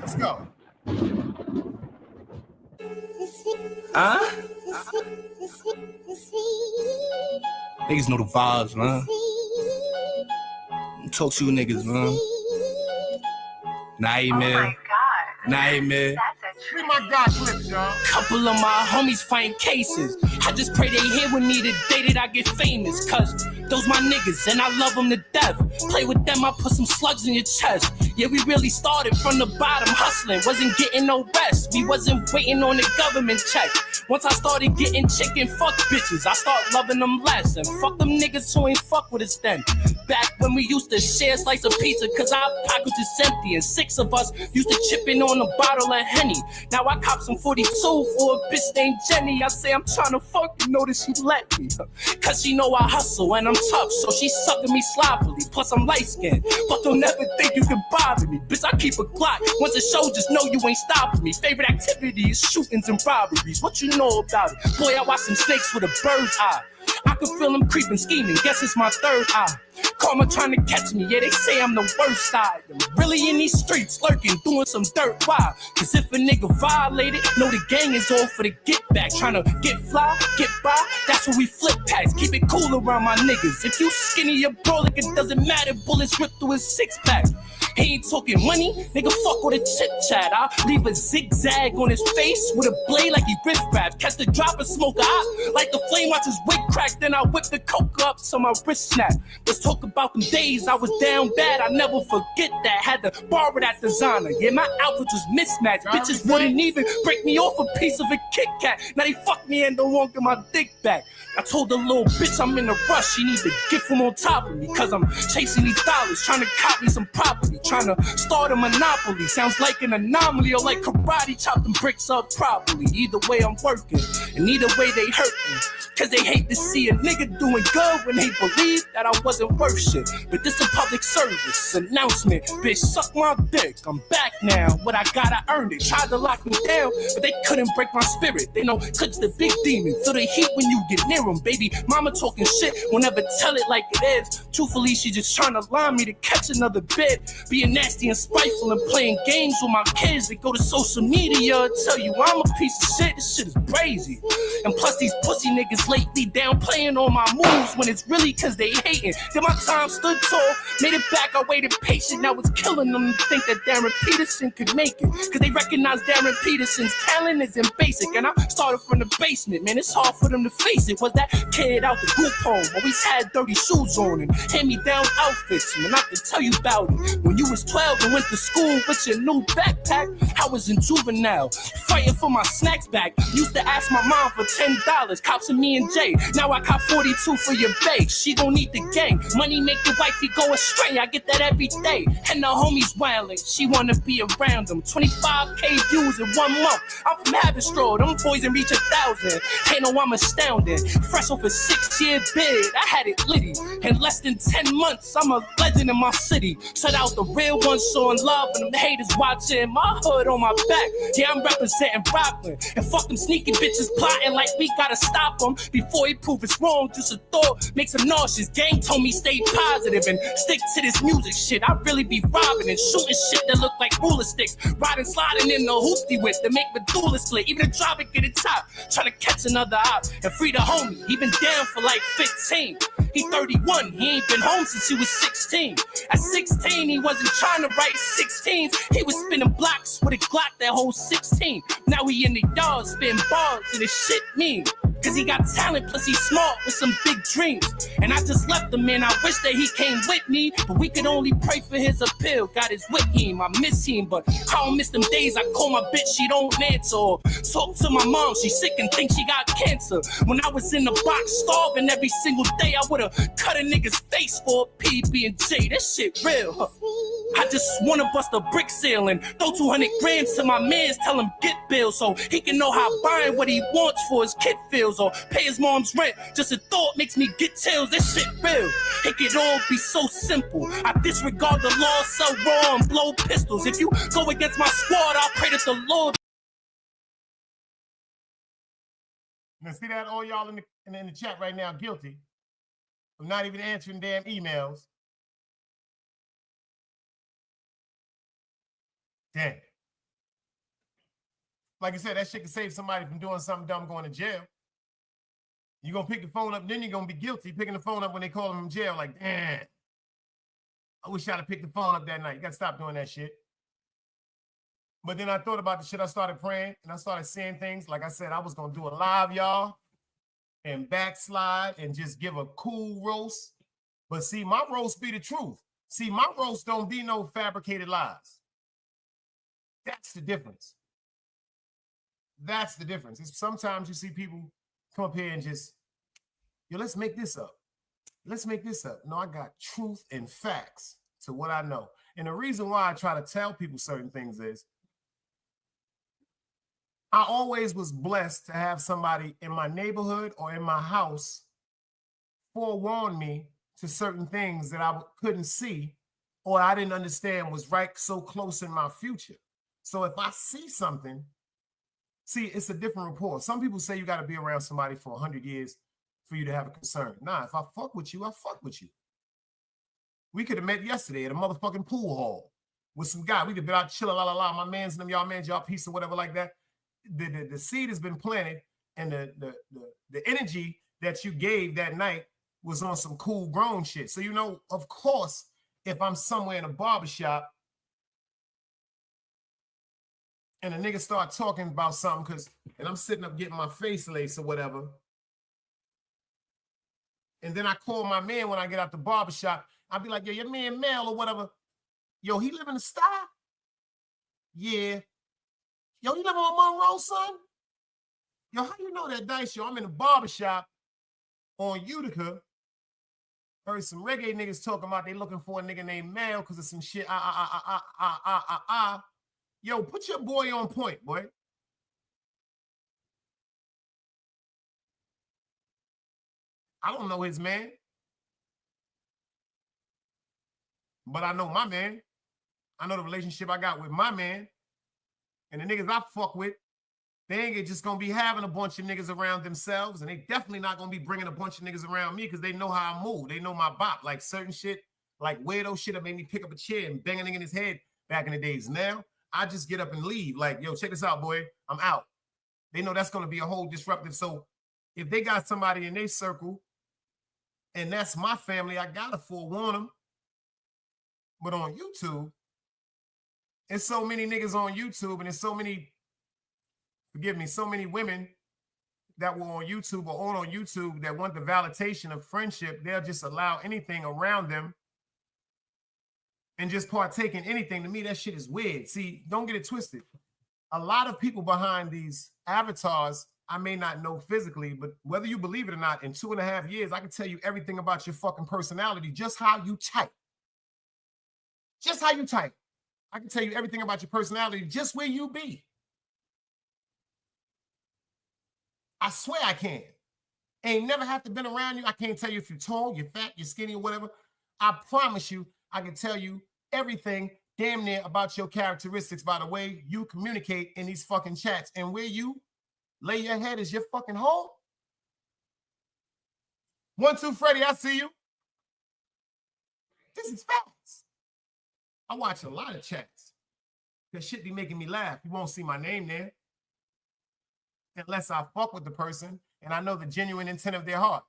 Let's go. Huh? Niggas know the vibes, man. Talk to you niggas, man. Nightmare. Nightmare. Free my God clips, y'all. Couple of my homies find cases. I just pray they here with me the day that I get famous. Cause those my niggas and I love them to death. Play with them, I put some slugs in your chest. Yeah, we really started from the bottom, hustling. Wasn't getting no rest. We wasn't waiting on the government check. Once I started getting chicken, fuck bitches, I start loving them less. And fuck them niggas who ain't fuck with us then. Back when we used to share a slice of pizza, cause our pockets is empty. And 6 of us used to chip in on a bottle of Henny. Now I cop some 42 for a bitch named Jenny. I say I'm tryna fuck, you know that she let me. Cause she know I hustle and I'm tough, so she sucking me sloppily. Plus I'm light skinned, but don't ever think you can bother me. Bitch, I keep a Glock. Once the show, just know you ain't stopping me. Favorite activity is shootings and robberies. What you know about it? Boy, I watch some snakes with a bird's eye. I can feel them creeping, scheming. Guess it's my third eye. Karma trying to catch me. Yeah, they say I'm the worst. I am really in these streets, lurking, doing some dirt. Why? Cause if a nigga violated, know the gang is all for the get back. Trying to get fly, get by. That's what we flip packs. Keep it cool around my niggas. If you skinny or bro, like it doesn't matter. Bullets rip through his 6-pack. He ain't talking money, nigga, fuck with a chit chat. I leave a zigzag on his face with a blade like he wrist wrapped. Catch the drop and smoke a like the flame watch his wig crack. Then I whip the coke up till my wrist snap. Let's talk about them days I was down bad. I never forget that. Had to borrow that designer. Yeah, my outfit was mismatched. Bitches wouldn't even break me off a piece of a Kit Kat. Now they fuck me and don't want to get my dick back. I told the little bitch I'm in a rush. She needs to get from on top of me. Cause I'm chasing these dollars, trying to cop me some property. Trying to start a monopoly. Sounds like an anomaly or like karate. Chop them bricks up properly. Either way I'm working, and either way they hurt me. Cause they hate to see a nigga doing good when they believe that I wasn't worth shit. But this a public service announcement. Bitch, suck my dick. I'm back now. What I got, I earned it. Tried to lock me down, but they couldn't break my spirit. They know Clip's the big demon. Feel the heat when you get near him. Baby mama talking shit, won't never tell it like it is. Truthfully, she just trying to line me to catch another bid. Being nasty and spiteful and playing games with my kids. They go to social media, tell you I'm a piece of shit. This shit is crazy. And plus these pussy niggas lately downplaying all my moves when it's really cause they hating. Then my time stood tall, made it back, I waited patient. Now it's killing them to think that Darren Peterson could make it. Cause they recognize Darren Peterson's talent isn't basic. And I started from the basement, man, it's hard for them to face it. Was that kid out the group home, always had dirty shoes on and hand-me-down outfits. Man, I can tell you about it. When you was 12 and went to school with your new backpack, I was in juvenile, fighting for my snacks back. Used to ask my mom for $10, cops and me and Jay. Now I cop 42 for your bae. She gon' need the gang. Money make the wifey go astray. I get that every day. And the homies wildin', she wanna be around them. 25K views in 1 month. I'm from Havenstraw, them boys and reach 1,000. They know I'm astounding. Fresh off a 6-year bid, I had it litty. In less than 10 months, I'm a legend in my city. Shut out the real ones showing love and them haters watching. My hood on my back, yeah, I'm representing Brooklyn. And fuck them sneaky bitches plotting like we gotta stop them before he prove it's wrong. Just a thought makes him nauseous. Gang told me stay positive and stick to this music shit. I really be robbing and shooting shit that look like ruler sticks. Riding, sliding in the hoopty whip to make Medulla split. Even the driver get it top, trying to catch another op and free the homie. He been down for like 15. He 31, he ain't been home since he was 16. At 16, he wasn't trying to write 16s. He was spinning blocks with a Glock that holds 16. Now he in the yard spitting bars and his shit mean. Cause he got talent, plus he's smart with some big dreams. And I just left him, man, I wish that he came with me. But we could only pray for his appeal. Got his with him, I miss him. But I don't miss them days I call my bitch, she don't answer. Or talk to my mom, she sick and think she got cancer. When I was in the box starving every single day, I would've cut a nigga's face for a PB&J. That shit real, huh? I just wanna bust a brick seal and throw 200 grand to my mans, tell him get bills so he can know how buying what he wants for his kid feels or pay his mom's rent. Just a thought makes me get chills, this shit real. It could all be so simple. I disregard the law, sell raw and blow pistols. If you go against my squad, I'll pray that the Lord. Now see that all y'all in the chat right now guilty of not even answering damn emails. Damn. Like I said, that shit can save somebody from doing something dumb, going to jail. You're going to pick the phone up, then you're going to be guilty picking the phone up when they call him from jail. Like, damn, I wish I'd have picked the phone up that night. You got to stop doing that shit. But then I thought about the shit. I started praying and I started seeing things. Like I said, I was going to do a live, y'all, and backslide and just give a cool roast. But see, my roast be the truth. See, my roast don't be no fabricated lies. That's the difference. That's the difference. It's sometimes you see people come up here and just, yo, let's make this up. Let's make this up. No, I got truth and facts to what I know. And the reason why I try to tell people certain things is I always was blessed to have somebody in my neighborhood or in my house forewarn me to certain things that I couldn't see or I didn't understand was right so close in my future. So if I see something, see, it's a different rapport. Some people say you got to be around somebody for 100 years for you to have a concern. Nah, if I fuck with you, I fuck with you. We could have met yesterday at a motherfucking pool hall with some guy. We could have been out chilling, la la la. My man's and them, y'all mans, y'all peace or whatever like that. The seed has been planted, and the energy that you gave that night was on some cool grown shit. So, you know, of course, if I'm somewhere in a barbershop and a nigga start talking about something, and I'm sitting up getting my face laced or whatever, and then I call my man when I get out the barbershop, I'll be like, yo, your man Mel or whatever, yo, he live in the style? Yeah. Yo, you live on Monroe, son? Yo, how you know that dice? Yo, I'm in the barbershop on Utica. Heard some reggae niggas talking about they looking for a nigga named Mel because of some shit. Yo, put your boy on point, boy. I don't know his man. But I know my man. I know the relationship I got with my man. And the niggas I fuck with, they ain't just gonna be having a bunch of niggas around themselves, and they definitely not gonna be bringing a bunch of niggas around me because they know how I move. They know my bop. Like certain shit, like weirdo shit that made me pick up a chair and bang a nigga in his head back in the days. Now, I just get up and leave. Like, yo, check this out, boy. I'm out. They know that's gonna be a whole disruptive. So if they got somebody in their circle, and that's my family, I gotta forewarn them. But on YouTube, there's so many niggas on YouTube, and there's so many, forgive me, so many women that were on YouTube or on YouTube that want the validation of friendship. They'll just allow anything around them and just partake in anything. To me, that shit is weird. See, don't get it twisted. A lot of people behind these avatars, I may not know physically, but whether you believe it or not, in 2.5 years, I can tell you everything about your fucking personality, just how you type. Just how you type. I can tell you everything about your personality, just where you be. I swear I can. Ain't never have to been around you. I can't tell you if you're tall, you're fat, you're skinny, or whatever. I promise you, I can tell you everything damn near about your characteristics by the way you communicate in these fucking chats. And where you lay your head is your fucking home. 1, 2, Freddie, I see you. This is facts. I watch a lot of chats. That shit be making me laugh. You won't see my name there unless I fuck with the person and I know the genuine intent of their heart.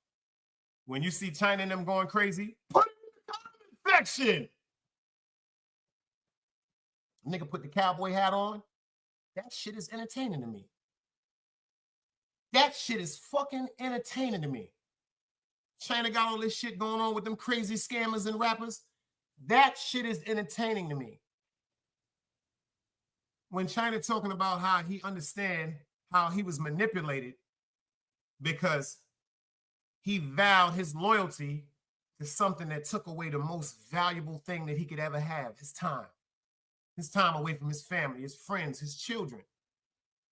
When you see China and them going crazy, put it in the comment section. Nigga put the cowboy hat on. That shit is entertaining to me. That shit is fucking entertaining to me. China got all this shit going on with them crazy scammers and rappers. That shit is entertaining to me. When China talking about how he understand how he was manipulated because he vowed his loyalty to something that took away the most valuable thing that he could ever have, his time. His time away from his family, his friends, his children.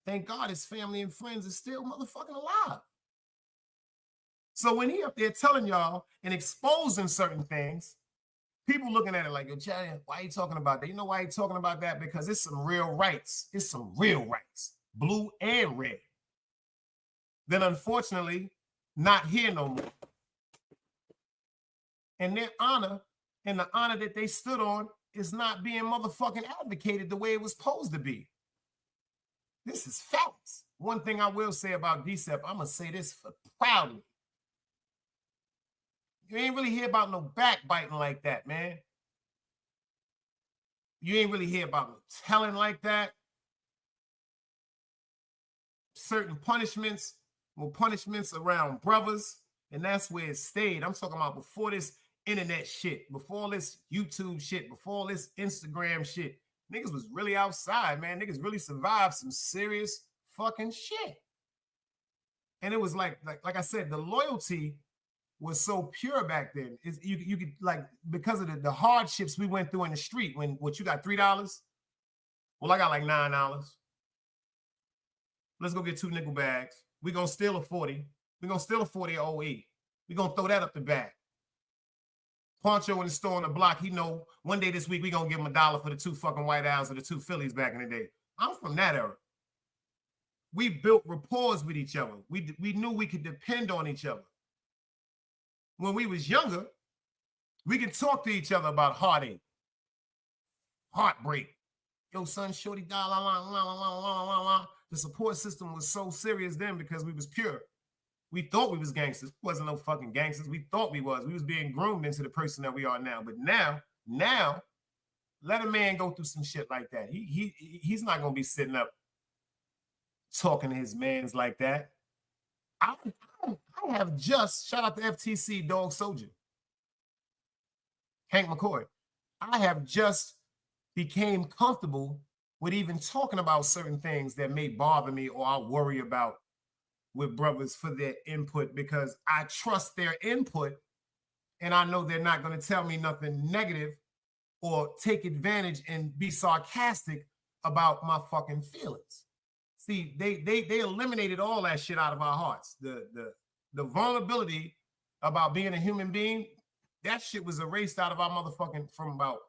Thank God his family and friends are still motherfucking alive. So when he up there telling y'all and exposing certain things, people looking at it like, yo, Johnny, why are you talking about that? You know why he's talking about that? Because it's some real rights. It's some real rights, blue and red. Then unfortunately, not here no more. And their honor and the honor that they stood on is not being motherfucking advocated the way it was supposed to be. This is facts. One thing I will say about DCEP, I'm going to say this proudly. You ain't really hear about no backbiting like that, man. You ain't really hear about no telling like that. Certain punishments were punishments around brothers, and that's where it stayed. I'm talking about before this internet shit, before this YouTube shit, before this Instagram shit. Niggas was really outside, man. Niggas really survived some serious fucking shit. And it was like I said, the loyalty was so pure back then. You could, like, because of the hardships we went through in the street. When what you got $3? Well, I got like $9. Let's go get 2 nickel bags. We gonna steal a 40. We gonna steal a 40 OE. We gonna throw that up the back. Poncho in the store on the block, he know one day this week we gonna give him $1 for the 2 fucking White Owls or the 2 Phillies back in the day. I'm from that era. We built rapport with each other. We knew we could depend on each other. When we was younger, we could talk to each other about heartache, heartbreak. Yo, son, shorty, la la la la la la la. The support system was so serious then because we was pure. We thought we was gangsters. We wasn't no fucking gangsters. We thought we was. We was being groomed into the person that we are now. But now, let a man go through some shit like that. He's not gonna be sitting up talking to his mans like that. I have just, shout out to FTC Dog Soldier, Hank McCoy. I have just became comfortable with even talking about certain things that may bother me or I worry about with brothers for their input, because I trust their input and I know they're not going to tell me nothing negative or take advantage and be sarcastic about my fucking feelings. See, they eliminated all that shit out of our hearts. The vulnerability about being a human being, that shit was erased out of our motherfucking from about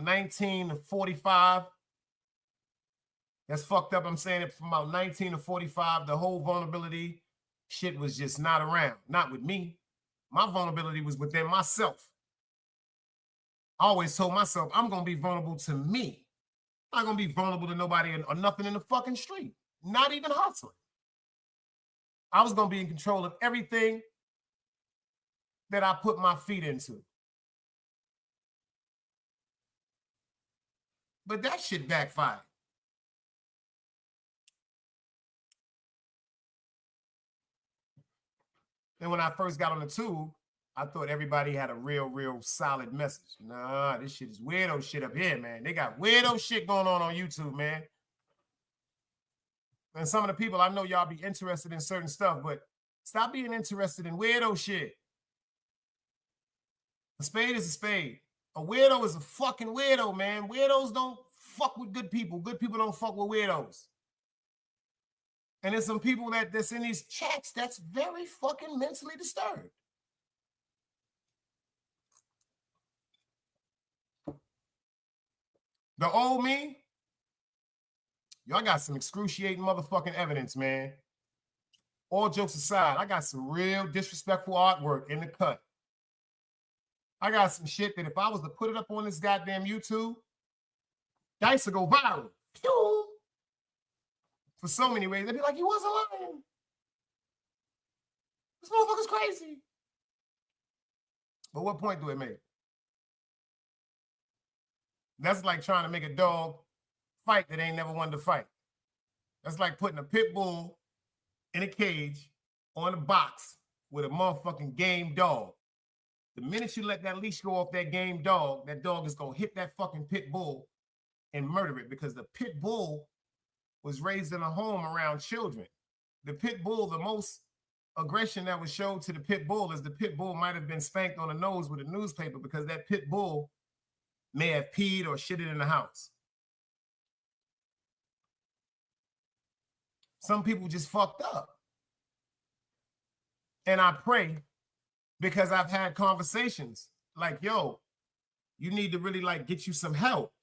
19 to 45. That's fucked up. I'm saying it from about 19 to 45. The whole vulnerability shit was just not around. Not with me. My vulnerability was within myself. I always told myself, I'm going to be vulnerable to me. I'm not going to be vulnerable to nobody or nothing in the fucking street. Not even hustling. I was going to be in control of everything that I put my feet into. But that shit backfired. And when I first got on the tube, I thought everybody had a real solid message. Nah, this shit is weirdo shit up here, man. They got weirdo shit going on YouTube, man. And some of the people, I know y'all be interested in certain stuff, but stop being interested in weirdo shit. A spade is a spade. A weirdo is a fucking weirdo, man. Weirdos don't fuck with good people. Good people don't fuck with weirdos. And there's some people that's in these chats that's very fucking mentally disturbed. The old me, y'all got some excruciating motherfucking evidence, man. All jokes aside, I got some real disrespectful artwork in the cut. I got some shit that if I was to put it up on this goddamn YouTube, dice would go viral. Pew! For so many ways. They'd be like, he wasn't lying. This motherfucker's crazy. But what point do it make? That's like trying to make a dog fight that ain't never wanted to fight. That's like putting a pit bull in a cage on a box with a motherfucking game dog. The minute you let that leash go off that game dog, that dog is going to hit that fucking pit bull and murder it, because the pit bull was raised in a home around children. The pit bull, the most aggression that was showed to the pit bull is the pit bull might have been spanked on the nose with a newspaper because that pit bull may have peed or shitted in the house. Some people just fucked up. And I pray, because I've had conversations like, yo, you need to really like get you some help.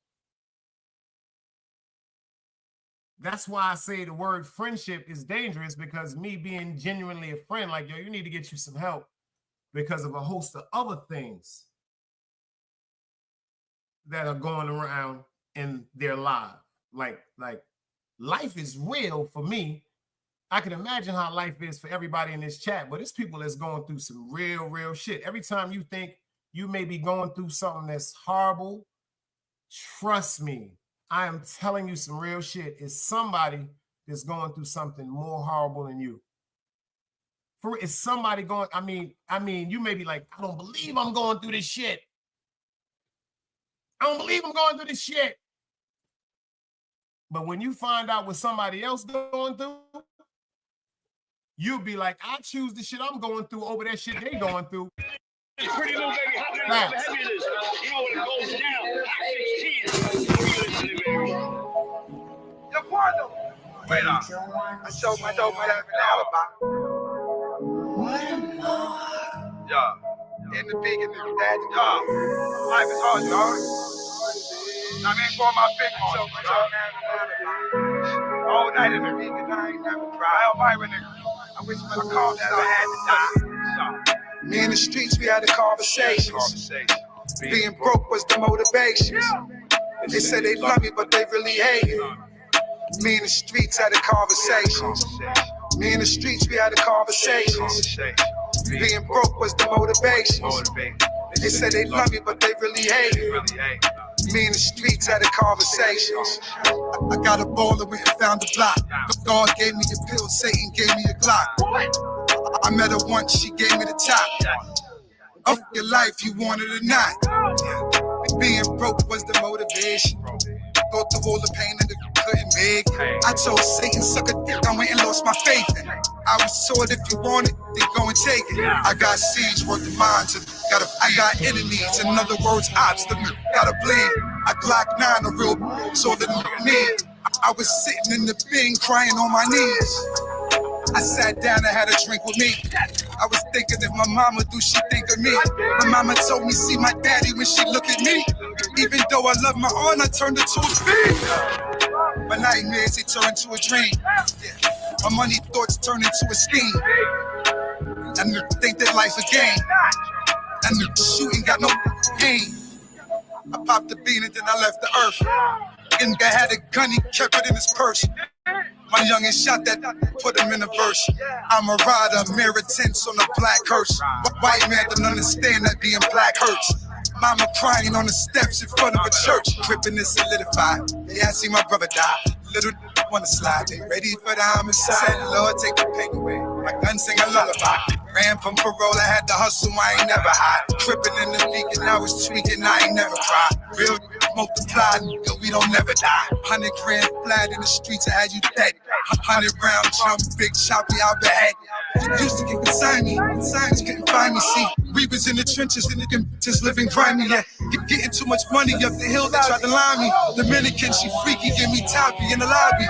That's why I say the word friendship is dangerous, because me being genuinely a friend, like, yo, you need to get you some help because of a host of other things that are going around in their life. like life is real for me. I can imagine how life is for everybody in this chat, but it's people that's going through some real shit. Every time you think you may be going through something that's horrible, trust me, I am telling you some real shit. It's somebody that's going through something more horrible than you. It's somebody going, I mean, you may be like, I don't believe I'm going through this shit. I don't believe I'm going through this shit. But when you find out what somebody else going through, you'll be like, I choose the shit I'm going through over that shit they going through. Pretty little baby, how heavy it is. You know when it goes down, 16. How you listening, baby? Yo, Quando. Wait up. I showed my dope might have an alibi. Yeah. In the big and the dad, y'all. Life is hard, y'all. I mean, for my big one. All night in the big and I ain't never cry. Hell, Byron, nigga. I wish when I called that I had to die. Me in the streets, we had a conversation. Being broke was the motivation. They said they love me, but they really hate it. Me in the streets had a conversation. Me in the streets, we had a conversation. Being broke was the motivation. They said they love me, but they really hate it. Me in the streets had a conversation. I got a baller, went and found a block. God gave me a pill, Satan gave me a Glock. I met her once, she gave me the top. Of your life, you want it or not. Being broke was the motivation. Go through all the pain and the couldn't make. I told Satan, suck a dick, I went and lost my faith in it. I was told if you want it, then go and take it. I got seeds worth the minds. I got enemies, in other words, obstacles. Gotta bleed. I Glock 9, a real so that need. I was sitting in the bin crying on my knees. I sat down and had a drink with me. I was thinking if my mama do, she think of me. My mama told me see my daddy when she look at me. Even though I love my aunt, I turned it to a dream. My nightmares, they turn into a dream. My money thoughts turn into a scheme. And think that life's a game. And the shooting got no pain. I popped the bean and then I left the earth. And guy had a gun, he kept it in his purse. My youngin' shot that, put him in a verse. I'm a rider, mirror tints on a black hearse. White man don't understand that being black hurts. Mama crying on the steps in front of a church. Crippin' is solidified. Yeah, I see my brother die. Little wanna slide. They ready for the homicide. Lord, take the pain away. My gun sing a lullaby. Ran from parole, I had to hustle, I ain't never hide. Crippin' in the league and I was tweaking, I ain't never cried. Real multiplied, we don't never die. 100 grand flat in the streets, I had you dead. 100 round jump, big choppy, I'll be head. You used to get beside me, signs couldn't find me. See, we was in the trenches and the just living grimy. Yeah, getting too much money up the hill, they tried to line me. Dominican, she freaky, give me toppy in the lobby.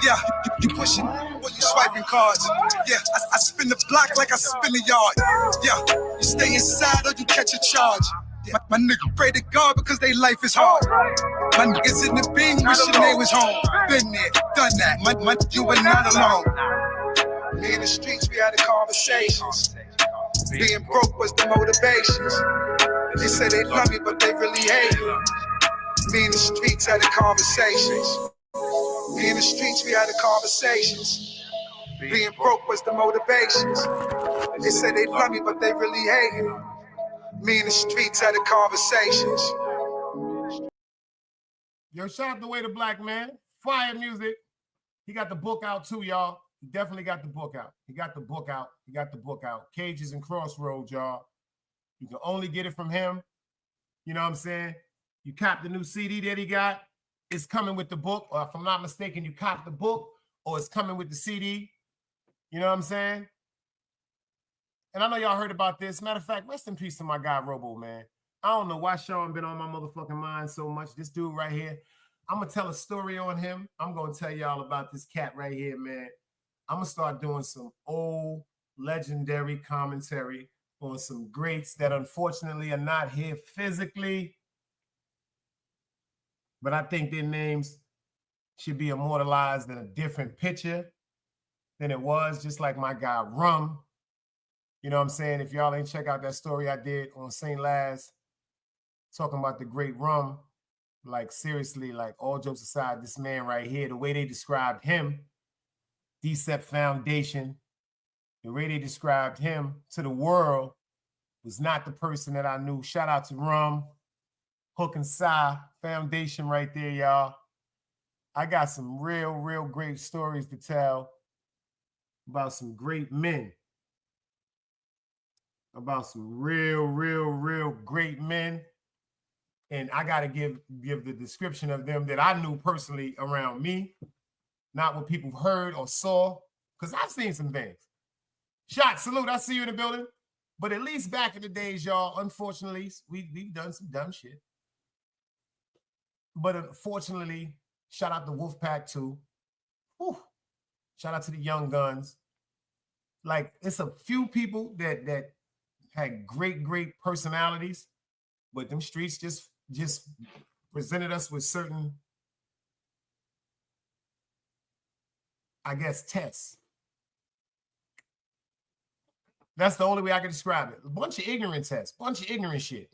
Yeah, you pushing, or you swiping cards. Yeah, I spin the block like I spin the yard. Yeah, you stay inside or you catch a charge. My nigga pray to God because they life is hard. My niggas in the Bing wishing they was home. Been there, done that. My you were not alone. Me in the streets, we had a conversations. Being broke was the motivations. They say they love me, but they really hate me. Me in the streets had a conversations. Me in the streets, we had a conversations. Being broke was the motivations. They say they love me, but they really hate me. Me in the streets had a conversations. Yo, shout out the Way to Black Man. Fire music. He got the book out too, y'all. He definitely got the book out. He got the book out. He got the book out. Cages and Crossroads, y'all. You can only get it from him. You know what I'm saying? You cop the new CD that he got. It's coming with the book. Or if I'm not mistaken, you cop the book or it's coming with the CD. You know what I'm saying? And I know y'all heard about this. Matter of fact, rest in peace to my guy, Robo, man. I don't know why Sean been on my motherfucking mind so much. This dude right here, I'm going to tell a story on him. I'm going to tell y'all about this cat right here, man. I'm going to start doing some old legendary commentary on some greats that unfortunately are not here physically. But I think their names should be immortalized in a different picture than it was, just like my guy, Rum. You know what I'm saying? If y'all ain't check out that story I did on St. Laz, talking about the great Rum, Like seriously, like all jokes aside, this man right here, the way they described him, DCEP Foundation, the way they described him to the world was not the person that I knew. Shout out to Rum, Hook and Sai Foundation right there, y'all. I got some real great stories to tell about some great men. About some real great men. And I got to give the description of them that I knew personally around me, not what people heard or saw, because I've seen some things. Shot, salute, I see you in the building. But at least back in the days, y'all, unfortunately, we've done some dumb shit. But unfortunately, shout out to Wolfpack too. Whew. Shout out to the Young Guns. Like, it's a few people that had great personalities, but them streets just presented us with certain, I guess, tests. That's the only way I can describe it. A bunch of ignorant tests, bunch of ignorant shit.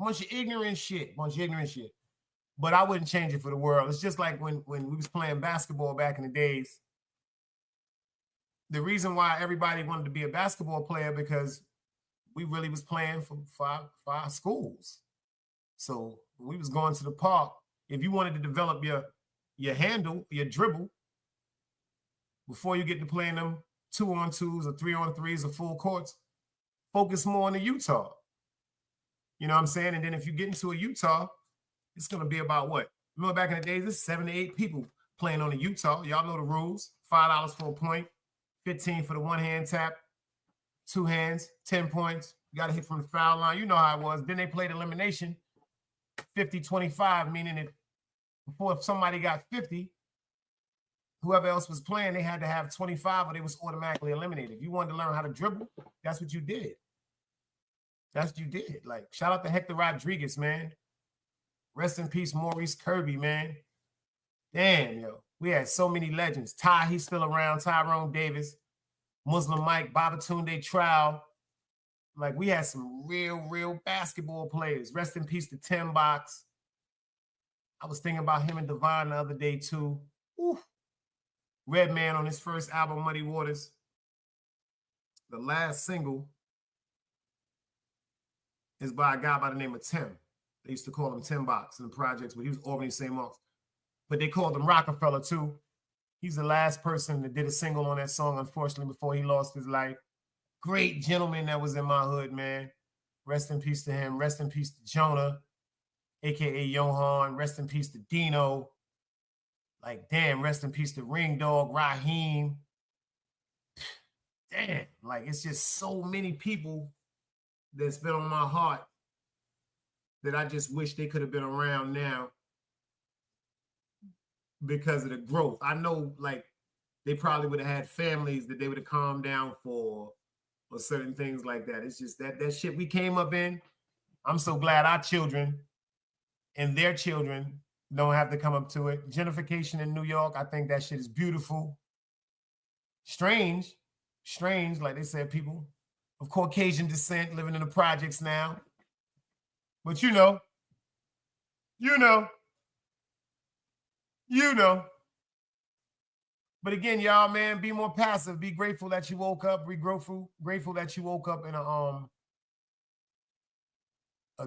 But I wouldn't change it for the world. It's just like when we was playing basketball back in the days. The reason why everybody wanted to be a basketball player because we really was playing for our schools. So when we was going to the park, if you wanted to develop your handle, your dribble, before you get to playing them 2-on-2s or 3-on-3s or full courts, focus more on the Utah. You know what I'm saying? And then if you get into a Utah, it's going to be about what? Remember back in the days, it's 7 to 8 people playing on the Utah. Y'all know the rules. $5 for a point, 15 for the one hand tap, 2 hands, 10 points. You got to hit from the foul line. You know how it was. Then they played elimination, 50-25, meaning that before somebody got 50, whoever else was playing, they had to have 25 or they was automatically eliminated. If you wanted to learn how to dribble, that's what you did. That's what you did. Like, shout out to Hector Rodriguez, man. Rest in peace, Maurice Kirby, man. Damn, yo. We had so many legends. Ty, he's still around. Tyrone Davis, Muslim Mike, Babatunde Trow. Like, we had some real basketball players. Rest in peace to Tim Box. I was thinking about him and Devon the other day, too. Ooh. Redman on his first album, Muddy Waters. The last single is by a guy by the name of Tim. They used to call him Tim Box in the projects, but he was Albany St. Mark's. But they called him Rockefeller, too. He's the last person that did a single on that song, unfortunately, before he lost his life. Great gentleman that was in my hood, man. Rest in peace to him. Rest in peace to Jonah, a.k.a. Johan. Rest in peace to Dino. Like, damn, rest in peace to Ring Dog, Raheem. Damn, like, it's just so many people that's been on my heart that I just wish they could have been around now because of the growth. I know, like, they probably would have had families that they would have calmed down for or certain things like that. It's just that shit we came up in. I'm so glad our children and their children don't have to come up to it. Gentrification in New York, I think that shit is beautiful. Strange, like they said, people of Caucasian descent living in the projects now. But you know. But again, y'all, man, be more passive. Be grateful that you woke up. Be grateful that you woke up in a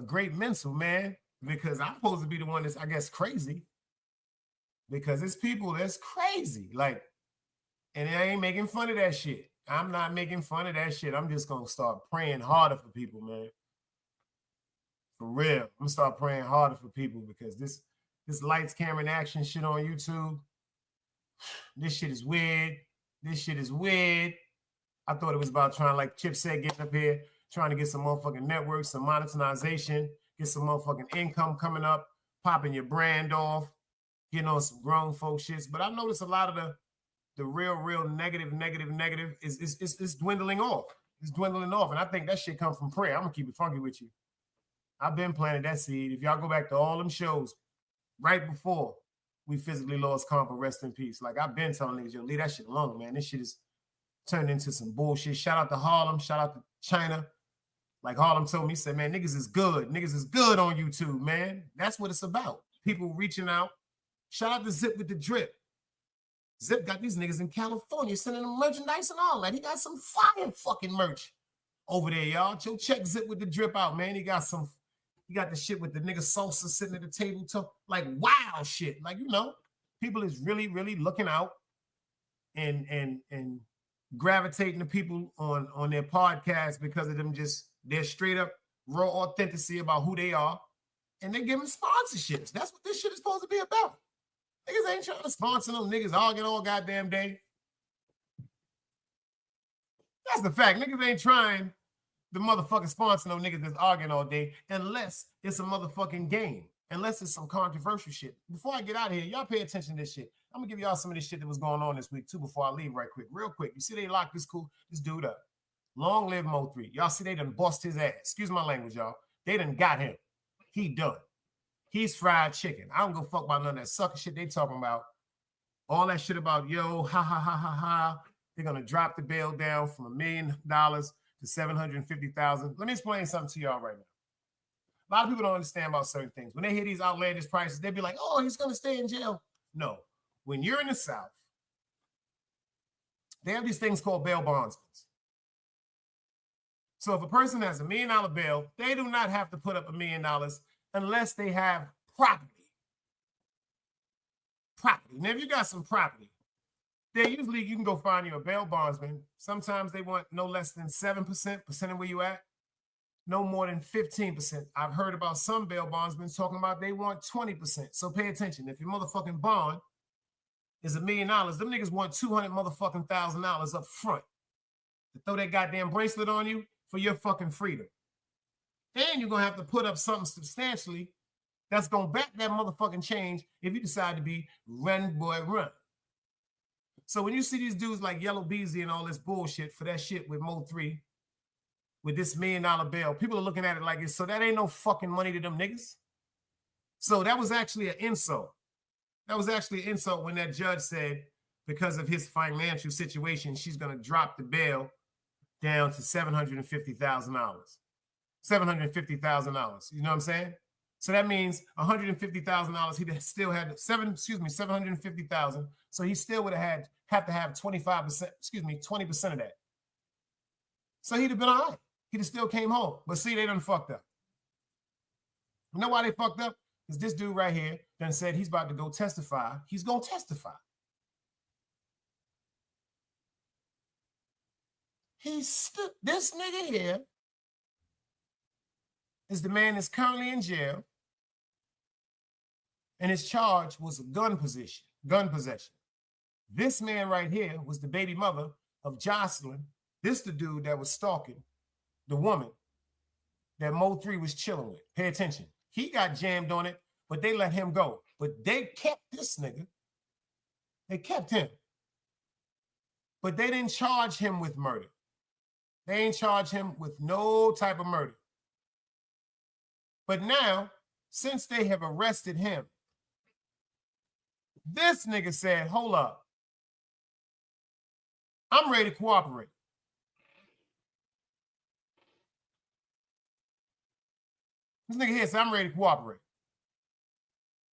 great mental, man. Because I'm supposed to be the one that's, I guess, crazy. Because it's people that's crazy. Like, and I ain't making fun of that shit. I'm not making fun of that shit. I'm just going to start praying harder for people, man. For real. I'm going to start praying harder for people because this lights, camera, and action shit on YouTube, this shit is weird. I thought it was about trying, like Chip said, getting up here, trying to get some motherfucking networks, some monetization, get some motherfucking income coming up, popping your brand off, getting on some grown folk shits. But I noticed a lot of the real negative is dwindling off. It's dwindling off. And I think that shit comes from prayer. I'm going to keep it funky with you. I've been planting that seed. If y'all go back to all them shows right before we physically lost Compa, rest in peace. Like, I've been telling niggas, yo, leave that shit alone, man. This shit is turned into some bullshit. Shout out to Harlem. Shout out to China. Like Harlem told me, he said, man, niggas is good. Niggas is good on YouTube, man. That's what it's about. people reaching out. Shout out to Zip with the drip. Zip got these niggas in California sending them merchandise and all that. He got some fire fucking merch over there, y'all. Yo, check Zip with the drip out, man. He got the shit with the nigga salsa sitting at the table, like wow shit. Like, you know, people is really, really looking out and gravitating to people on their podcast because of them just their straight up raw authenticity about who they are. And they give them sponsorships. That's what this shit is supposed to be about. Niggas ain't trying to sponsor them niggas arguing all goddamn day. That's the fact. Niggas ain't trying to motherfucking sponsor no niggas that's arguing all day unless it's a motherfucking game. Unless it's some controversial shit. Before I get out of here, y'all pay attention to this shit. I'm gonna give y'all some of this shit that was going on this week too before I leave right quick. Real quick. You see they locked this dude up. Long live Mo3. Y'all see they done bust his ass. Excuse my language, y'all. They done got him. He done. He's fried chicken. I don't go fuck about none of that sucker shit they talking about. All that shit about, yo, ha, ha, ha, ha, ha. They're going to drop the bail down from $1 million to $750,000. Let me explain something to y'all right now. A lot of people don't understand about certain things. When they hear these outlandish prices, they be like, oh, he's going to stay in jail. No. When you're in the South, they have these things called bail bondsmen. So if a person has $1 million bail, they do not have to put up $1 million unless they have property. Now, if you got some property, then usually you can go find you a bail bondsman. Sometimes they want no less than 7%, of where you at, no more than 15%. I've heard about some bail bondsmen talking about they want 20%. So pay attention. If your motherfucking bond is $1 million, them niggas want $200,000 up front to throw that goddamn bracelet on you for your fucking freedom. And you're going to have to put up something substantially that's going to back that motherfucking change if you decide to be run, boy, run. So when you see these dudes like Yellow Beezy and all this bullshit for that shit with Mo3, with this $1 million bail, people are looking at it like it's, so that ain't no fucking money to them niggas. So that was actually an insult. That was actually an insult when that judge said, because of his financial situation, she's going to drop the bail down to $750,000. $750,000. You know what I'm saying? So that means $150,000. He still had $750,000. So he still would have to have 20% of that. So he'd have been all right. He'd have still came home. But see, they done fucked up. You know why they fucked up? Because this dude right here done said he's about to go testify. He's going to testify. This nigga here is the man that's currently in jail, and his charge was a gun possession. This man right here was the baby mother of Jocelyn. This the dude that was stalking the woman that Mo3 was chilling with. Pay attention. He got jammed on it, but they let him go. But they kept this nigga. They kept him. But they didn't charge him with murder. They ain't charge him with no type of murder. But now, since they have arrested him, this nigga said, hold up. I'm ready to cooperate. This nigga here said, I'm ready to cooperate.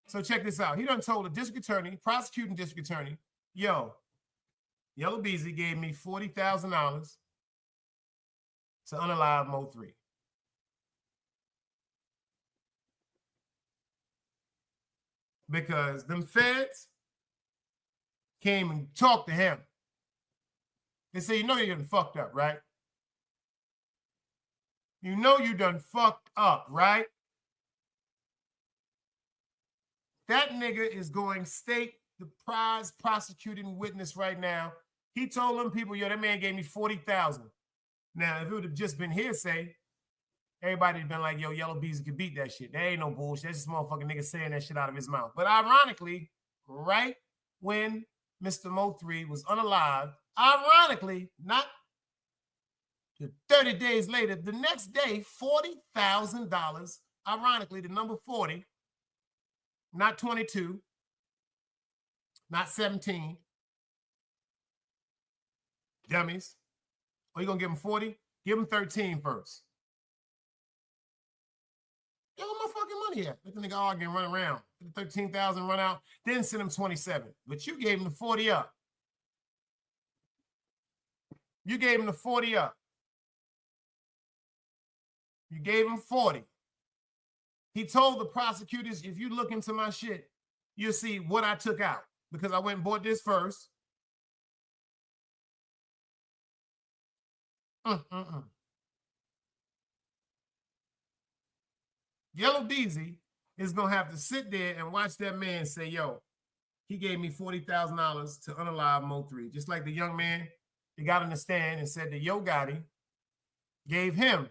So check this out. He done told the district attorney, prosecuting district attorney, yo, Yellow Beezy gave me $40,000 to unalive Mo3. Because them feds came and talked to him. They say, you know you done fucked up, right? You know you done fucked up, right? That nigga is going state the prize prosecuting witness right now. He told them people, yo, that man gave me $40,000. Now, if it would have just been hearsay, everybody had been like, yo, Yellow Beezy could beat that shit. There ain't no bullshit. That's just motherfucking nigga saying that shit out of his mouth. But ironically, right when Mr. Mo3 was unalived, ironically, not 30 days later, the next day, $40,000, ironically, the number 40, not 22, not 17, dummies. Are you going to give him 40? Give him 13 first. Give him my fucking money at? Let the nigga arguing, run around. Let the 13,000 run out, then send him 27. But you gave him the 40 up. You gave him the 40 up. You gave him 40. He told the prosecutors, if you look into my shit, you'll see what I took out. Because I went and bought this first. Yellow Deezy is going to have to sit there and watch that man say, yo, he gave me $40,000 to unalive Mo3. Just like the young man, he got on the stand and said that Yo Gotti gave him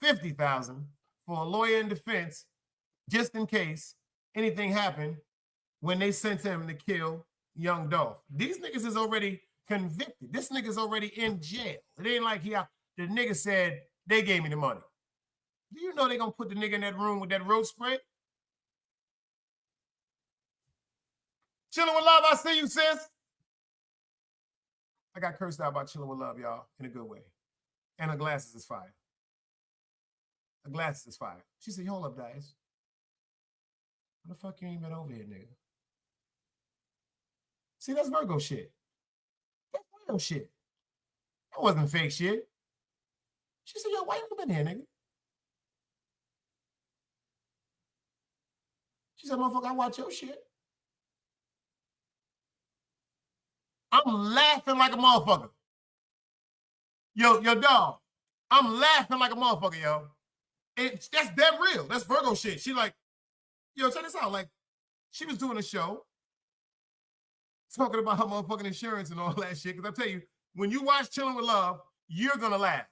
$50,000 for a lawyer in defense, just in case anything happened when they sent him to kill Young Dolph. These niggas is already convicted. This nigga's already in jail. It ain't like the nigga said they gave me the money. Do you know they gonna put the nigga in that room with that road spray? Chilling with love, I see you, sis. I got cursed out by chilling with love, y'all, in a good way. And her glasses is fire. Her glasses is fire. She said, hold up, Dice. What the fuck you ain't been over here, nigga? See, that's Virgo shit. That's real shit. That wasn't fake shit. She said, yo, why you been here, nigga? She said, motherfucker, I watch your shit. I'm laughing like a motherfucker. Yo, dog. I'm laughing like a motherfucker, yo. That's that real. That's Virgo shit. She like, yo, check this out. Like, she was doing a show talking about her motherfucking insurance and all that shit. Because I tell you, when you watch Chilling with Love, you're going to laugh.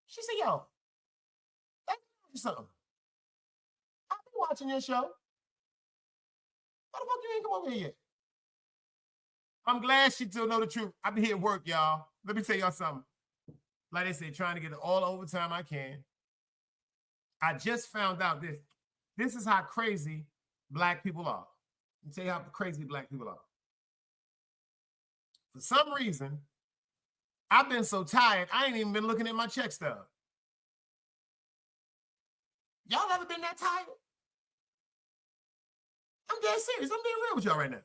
She said, yo, let me tell you something. I've been watching your show. Why the fuck you ain't come over here yet? I'm glad she still know the truth. I be here at work, y'all. Let me tell y'all something. Like they say, trying to get all the overtime I can. I just found out this. This is how crazy black people are. Let me tell you how crazy black people are. For some reason, I've been so tired, I ain't even been looking at my check stub. Y'all ever been that tired? I'm dead serious. I'm being real with y'all right now.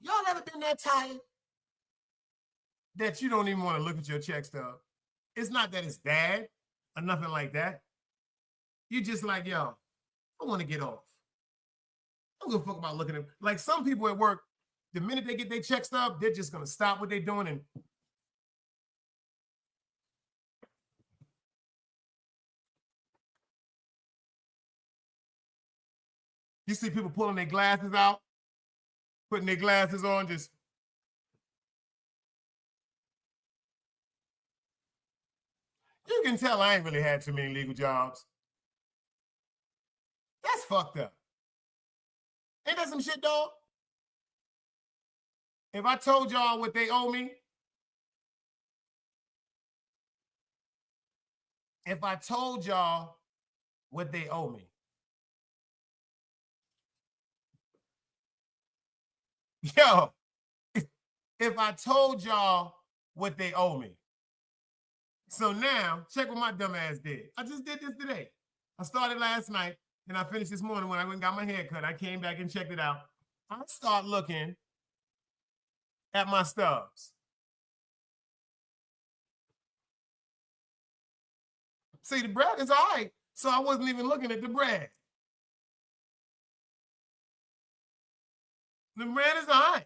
Y'all ever been that tired that you don't even want to look at your check stub? It's not that it's bad or nothing like that. You just like, yo, I want to get off. I don't give a fuck about looking at, like some people at work, the minute they get their check stub, they're just going to stop what they're doing and you see people pulling their glasses out, putting their glasses on, just. You can tell I ain't really had too many legal jobs. That's fucked up. Ain't that some shit, dog? If I told y'all what they owe me, if I told y'all what they owe me, yo, if I told y'all what they owe me. So now, check what my dumb ass did. I just did this today. I started last night, and I finished this morning when I went and got my hair cut. I came back and checked it out. I start looking at my stubs. See, the bread is all right, so I wasn't even looking at the bread. The bread is all right.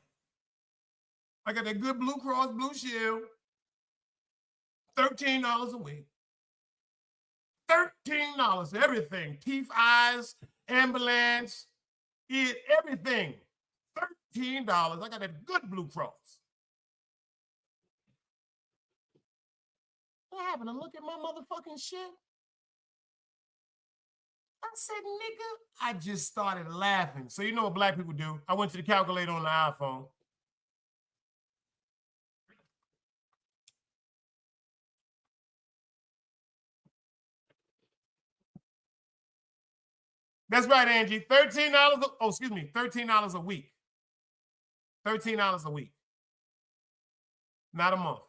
I got that good Blue Cross Blue Shield, $13 a week. $13, everything. Teeth, eyes, ambulance, everything. $13. I got that good Blue Cross. What happened? To look at my motherfucking shit? I said, nigga, I just started laughing. So you know what black people do? I went to the calculator on the iPhone. That's right, Angie. $13. Oh, excuse me. $13 a week. $13 a week. Not a month.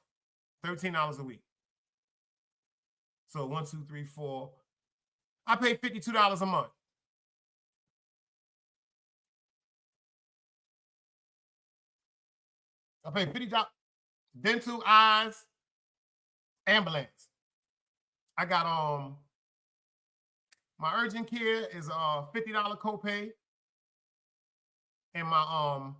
$13 a week. So 1, 2, 3, 4. I pay $52 a month. I pay $50. Dental, eyes, ambulance. I got my urgent care is $50 copay. And my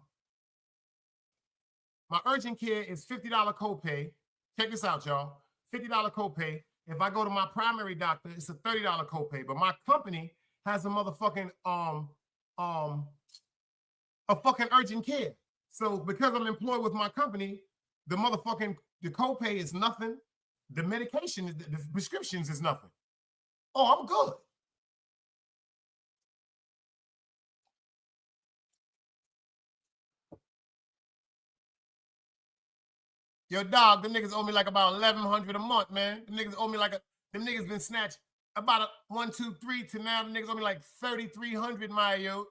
urgent care is $50 copay. Check this out, y'all. $50 copay. If I go to my primary doctor, it's a $30 copay. But my company has a motherfucking a fucking urgent care. So because I'm employed with my company, the copay is nothing. The medication, the prescriptions is nothing. Oh, I'm good. Yo, dog, them niggas owe me like about $1,100 a month, man. Them niggas owe me like them niggas been snatched about a 1, 2, 3 to now. Them niggas owe me like $3,300, my yo.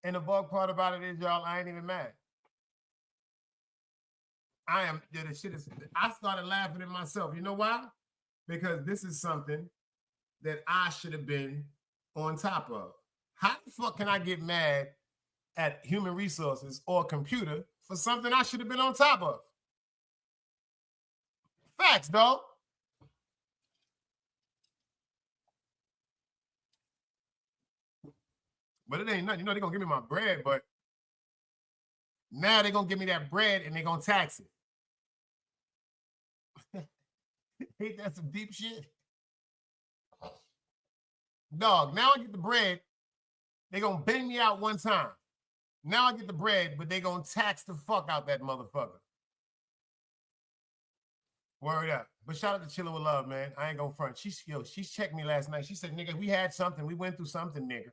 And the bug part about it is, y'all, I ain't even mad. The shit is, I started laughing at myself. You know why? Because this is something that I should have been on top of. How the fuck can I get mad at human resources or a computer for something I should have been on top of? Facts, dog. But it ain't nothing. You know, they're going to give me my bread, but now they're going to give me that bread and they're going to tax it. Ain't that some deep shit? Dog, now I get the bread. They're going to bang me out one time. Now I get the bread, but they're going to tax the fuck out that motherfucker. Word up. But shout out to Chillin' With Love, man. I ain't going to front. She checked me last night. She said, nigga, we had something. We went through something, nigga.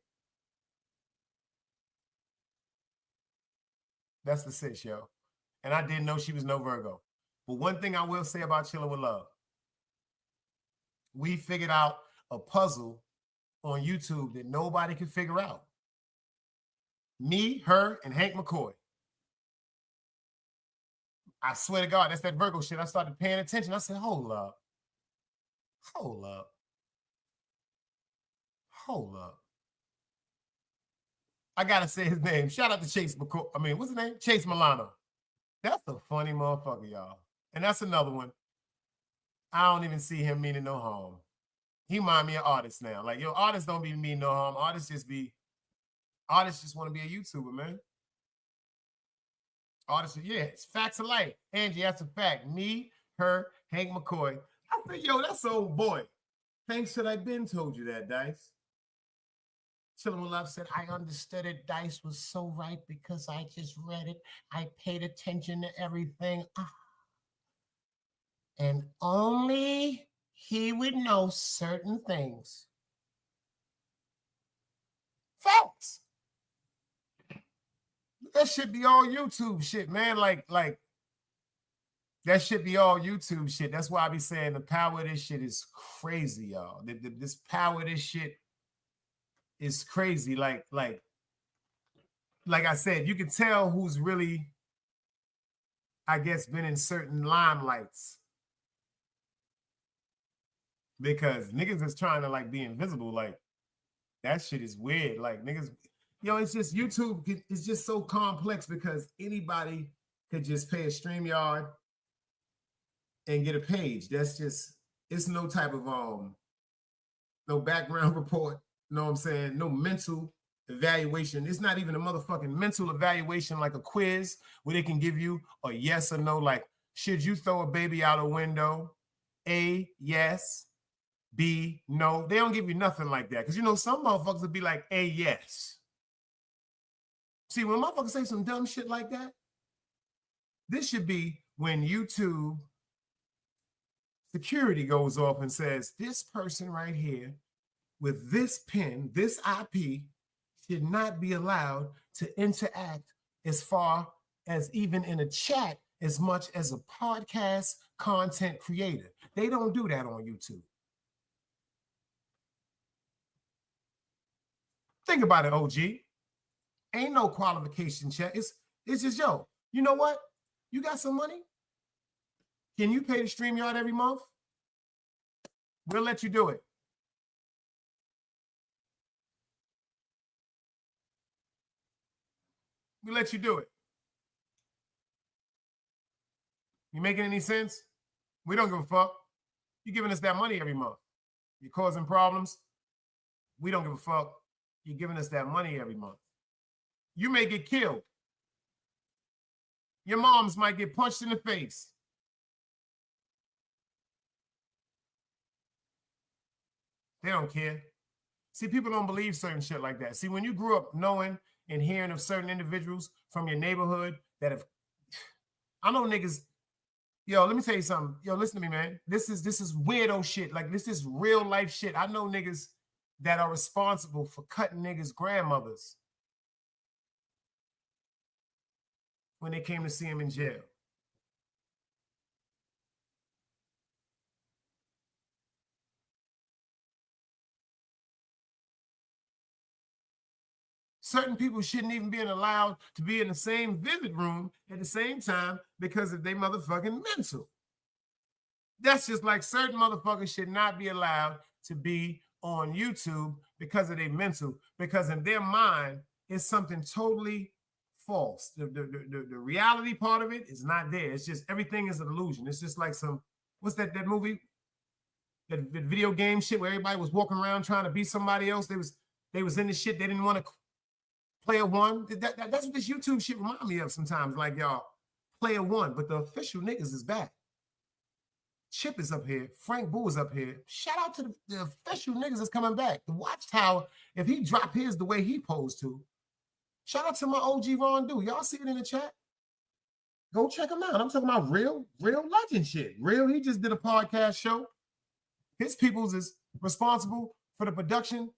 That's the sis, yo. And I didn't know she was no Virgo. But one thing I will say about Chillin' With Love, we figured out a puzzle on YouTube that nobody could figure out. Me, her, and Hank McCoy. I swear to God, that's that Virgo shit. I started paying attention. I said, hold up. Hold up. Hold up. I gotta say his name. Shout out to Chase McCoy. I mean, what's his name? Chase Milano. That's a funny motherfucker, y'all. And that's another one. I don't even see him meaning no harm. He remind me of artists now. Like, yo, artists don't be mean no harm. Artists just want to be a YouTuber, man. Artists, yeah, it's facts of life. Angie, that's a fact. Me, her, Hank McCoy. I said, yo, that's old boy. Thanks that I've been told you that, Dice. Chillin' With Love said, I understood it. Dice was so right because I just read it. I paid attention to everything. And only he would know certain things. Facts. That should be all YouTube shit, man. Like that should be all YouTube shit. That's why I be saying the power of this shit is crazy, y'all. This power of this shit is crazy. Like I said, you can tell who's really, I guess, been in certain limelights. Because niggas is trying to like be invisible. Like that shit is weird. Like niggas, yo, it's just YouTube. It's just so complex because anybody could just pay a StreamYard and get a page. That's just, it's no type of no background report. You know what I'm saying? No mental evaluation. It's not even a motherfucking mental evaluation like a quiz where they can give you a yes or no. Like, should you throw a baby out a window? A, yes. B, no. They don't give you nothing like that. Because, you know, some motherfuckers would be like, A, yes. See, when motherfuckers say some dumb shit like that, this should be when YouTube security goes off and says, this person right here with this pen, this IP, should not be allowed to interact as far as even in a chat as much as a podcast content creator. They don't do that on YouTube. Think about it, OG. Ain't no qualification check. It's just, yo, you know what? You got some money? Can you pay the StreamYard every month? We'll let you do it. We'll let you do it. You making any sense? We don't give a fuck. You're giving us that money every month. You're causing problems. We don't give a fuck. You're giving us that money every month. You may get killed. Your moms might get punched in the face. They don't care. See, people don't believe certain shit like that. See, when you grew up knowing and hearing of certain individuals from your neighborhood that have, I know niggas, yo, let me tell you something. Yo, listen to me, man. This is weirdo shit. Like, this is real life shit. I know niggas that are responsible for cutting niggas' grandmothers when they came to see him in jail. Certain people shouldn't even be allowed to be in the same vivid room at the same time because of their motherfucking mental. That's just like certain motherfuckers should not be allowed to be on YouTube because of their mental, because in their mind, it's something totally false. The reality part of it is not there. It's just everything is an illusion. It's just like some, what's that movie? That video game shit where everybody was walking around trying to be somebody else. They was in the shit. They didn't want to Player One. That's what this YouTube shit remind me of sometimes. Like, y'all, Player One, but the official niggas is back. Chip is up here. Frank Boo is up here. Shout out to the official niggas that's coming back. The Watchtower, if he drop his the way he posed to, shout out to my OG Ron Do. Y'all see it in the chat? Go check him out. I'm talking about real legend shit. Real, he just did a podcast show. His peoples is responsible for the production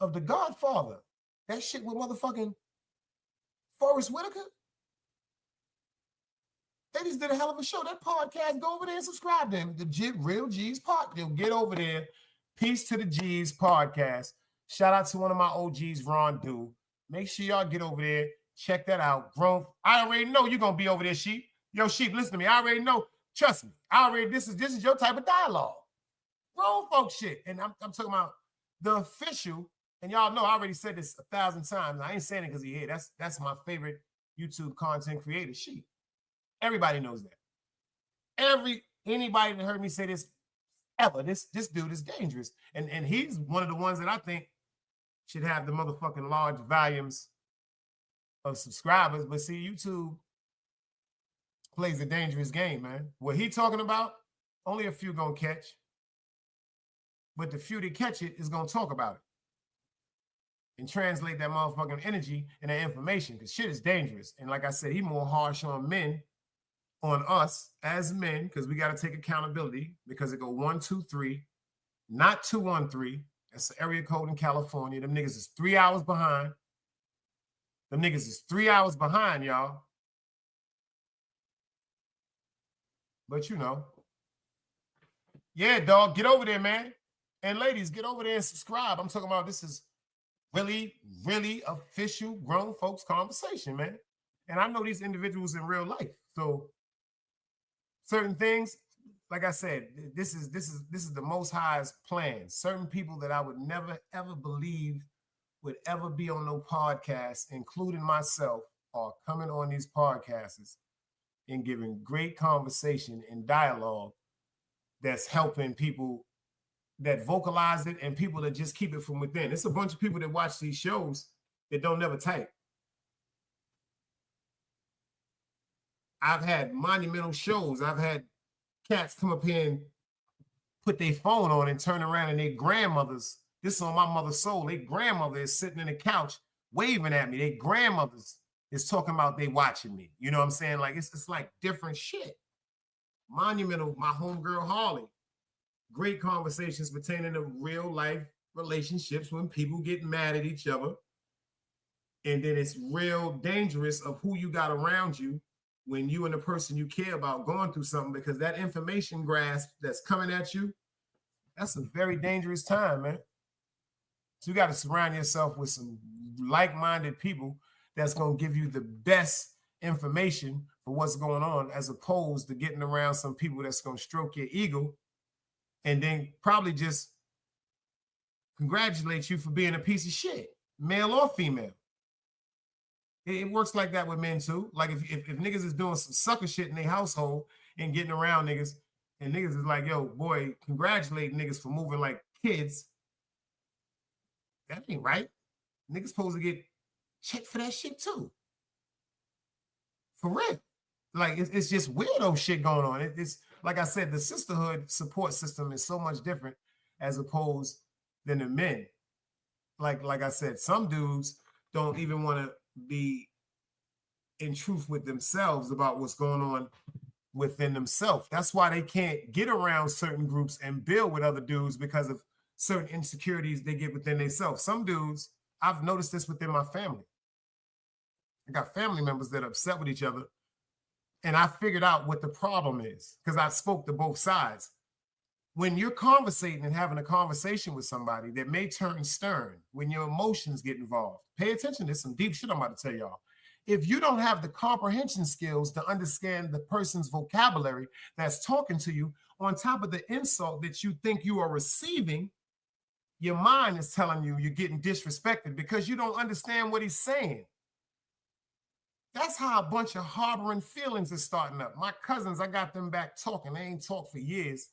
of The Godfather. That shit with motherfucking Forrest Whitaker. They just did a hell of a show. That podcast, go over there and subscribe to him. The Real G's podcast. Get over there. Peace to the G's podcast. Shout out to one of my OGs, Ron Do. Make sure y'all get over there. Check that out. Growth. I already know you're gonna be over there, Sheep. Yo, Sheep, listen to me. I already know. Trust me. This is your type of dialogue. Grown folk shit. And I'm talking about the official. And y'all know I already said this 1,000 times. I ain't saying it because he here. That's my favorite YouTube content creator, Sheep. Everybody knows that. Anybody that heard me say this ever, this dude is dangerous. And he's one of the ones that I think should have the motherfucking large volumes of subscribers. But see, YouTube plays a dangerous game, man. What he talking about, only a few gonna catch. But the few that catch it is gonna talk about it and translate that motherfucking energy and that information, because shit is dangerous. And like I said, he more harsh on men, on us as men, because we got to take accountability, because it go 1, 2, 3, not 213. That's the area code in California. Them niggas is 3 hours behind. Them niggas is 3 hours behind, y'all. But you know. Yeah, dog, get over there, man. And ladies, get over there and subscribe. I'm talking about this is really, really official grown folks conversation, man. And I know these individuals in real life. So certain things, like I said, this is the Most High's plan. Certain people that I would never, ever believe would ever be on no podcast, including myself, are coming on these podcasts and giving great conversation and dialogue that's helping people that vocalize it and people that just keep it from within. It's a bunch of people that watch these shows that don't never type. I've had monumental shows. I've had cats come up here and put their phone on and turn around, and their grandmothers, this is on my mother's soul, their grandmother is sitting in the couch waving at me. Their grandmothers is talking about they watching me. You know what I'm saying? Like, it's like different shit. Monumental, my homegirl Harley. Great conversations pertaining to real life relationships when people get mad at each other. And then it's real dangerous of who you got around you when you and the person you care about going through something, because that information grasp that's coming at you, that's a very dangerous time, man. So you got to surround yourself with some like-minded people that's going to give you the best information for what's going on, as opposed to getting around some people that's going to stroke your ego and then probably just congratulate you for being a piece of shit, male or female. It works like that with men too. Like if niggas is doing some sucker shit in their household and getting around niggas, and niggas is like, yo, boy, congratulate niggas for moving like kids. That ain't right. Niggas supposed to get checked for that shit too. For real. Like it's just weirdo shit going on. It's like I said, the sisterhood support system is so much different as opposed than the men. Like I said, some dudes don't even want to be in truth with themselves about what's going on within themselves. That's why they can't get around certain groups and build with other dudes, because of certain insecurities they get within themselves. Some dudes, I've noticed this within my family. I got family members that are upset with each other, and I figured out what the problem is because I spoke to both sides. When you're conversating and having a conversation with somebody that may turn stern, when your emotions get involved, pay attention. There's some deep shit I'm about to tell y'all. If you don't have the comprehension skills to understand the person's vocabulary that's talking to you, on top of the insult that you think you are receiving, your mind is telling you you're getting disrespected because you don't understand what he's saying. That's how a bunch of harboring feelings is starting up. My cousins, I got them back talking. They ain't talked for years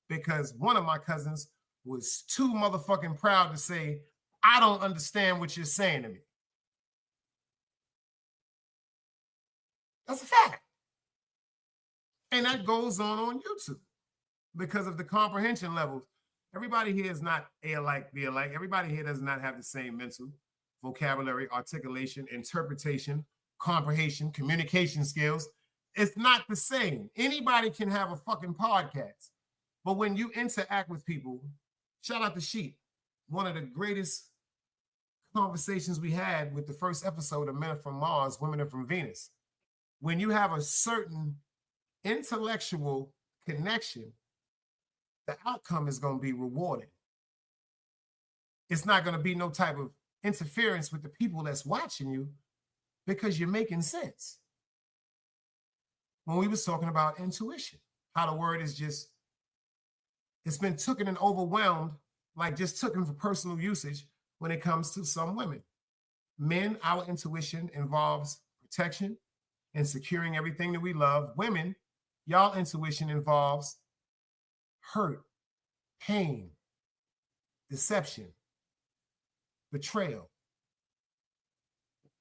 because one of my cousins was too motherfucking proud to say, I don't understand what you're saying to me. That's a fact. And that goes on YouTube because of the comprehension levels. Everybody here is not alike, be alike. Everybody here does not have the same mental vocabulary, articulation, interpretation, comprehension, communication skills. It's not the same. Anybody can have a fucking podcast. But when you interact with people, shout out to Sheep, one of the greatest conversations we had with the first episode of Men Are From Mars, Women Are From Venus. When you have a certain intellectual connection, the outcome is going to be rewarding. It's not going to be no type of interference with the people that's watching you because you're making sense. When we was talking about intuition, how the word is just, it's been taken and overwhelmed, like just taken for personal usage when it comes to some women. Men, our intuition involves protection and securing everything that we love. Women, y'all intuition involves hurt, pain, deception, betrayal.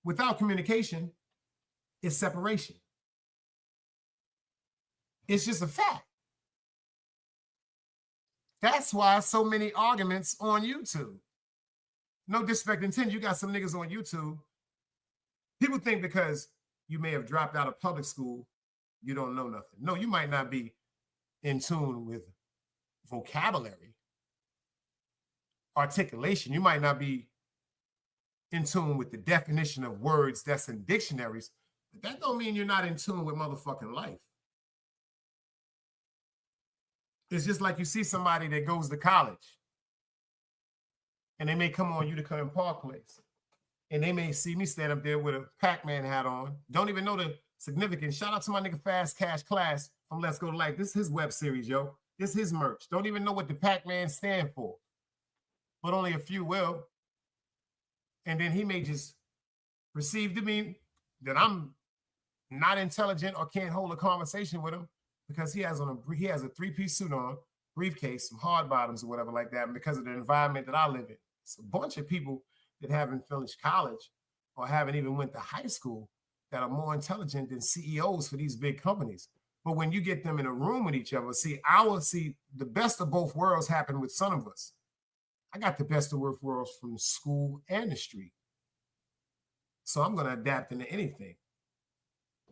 Without communication, it's separation. It's just a fact. That's why so many arguments on YouTube. No disrespect intended, you got some niggas on YouTube. People think because you may have dropped out of public school, you don't know nothing. No, you might not be in tune with vocabulary, articulation. You might not be in tune with the definition of words that's in dictionaries, but that don't mean you're not in tune with motherfucking life. It's just like you see somebody that goes to college and they may come on you to come in Park Place and they may see me stand up there with a Pac-Man hat on. Don't even know the significance. Shout out to my nigga Fast Cash Class from Let's Go to Life. This is his web series, yo. This is his merch. Don't even know what the Pac-Man stand for, but only a few will. And then he may just perceive to me that I'm not intelligent or can't hold a conversation with him because he has a three-piece suit on, briefcase, some hard bottoms or whatever like that, and because of the environment that I live in. It's a bunch of people that haven't finished college or haven't even went to high school that are more intelligent than CEOs for these big companies. But when you get them in a room with each other, see the best of both worlds happen with some of us. I got the best of both worlds from the school and the street. So I'm going to adapt into anything.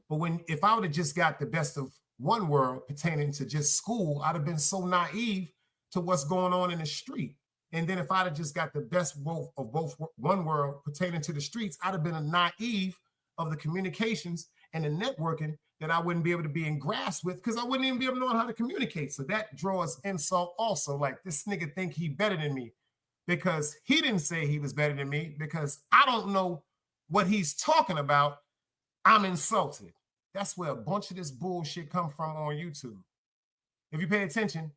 But if I would have just got the best of one world pertaining to just school, I'd have been so naive to what's going on in the street. And then if I'd have just got the best of both one world pertaining to the streets, I'd have been a naive of the communications and the networking that I wouldn't be able to be in grasp with because I wouldn't even be able to know how to communicate. So that draws insult also. Like, this nigga think he better than me because he didn't say he was better than me because I don't know what he's talking about, I'm insulted. That's where a bunch of this bullshit come from on YouTube. If you pay attention,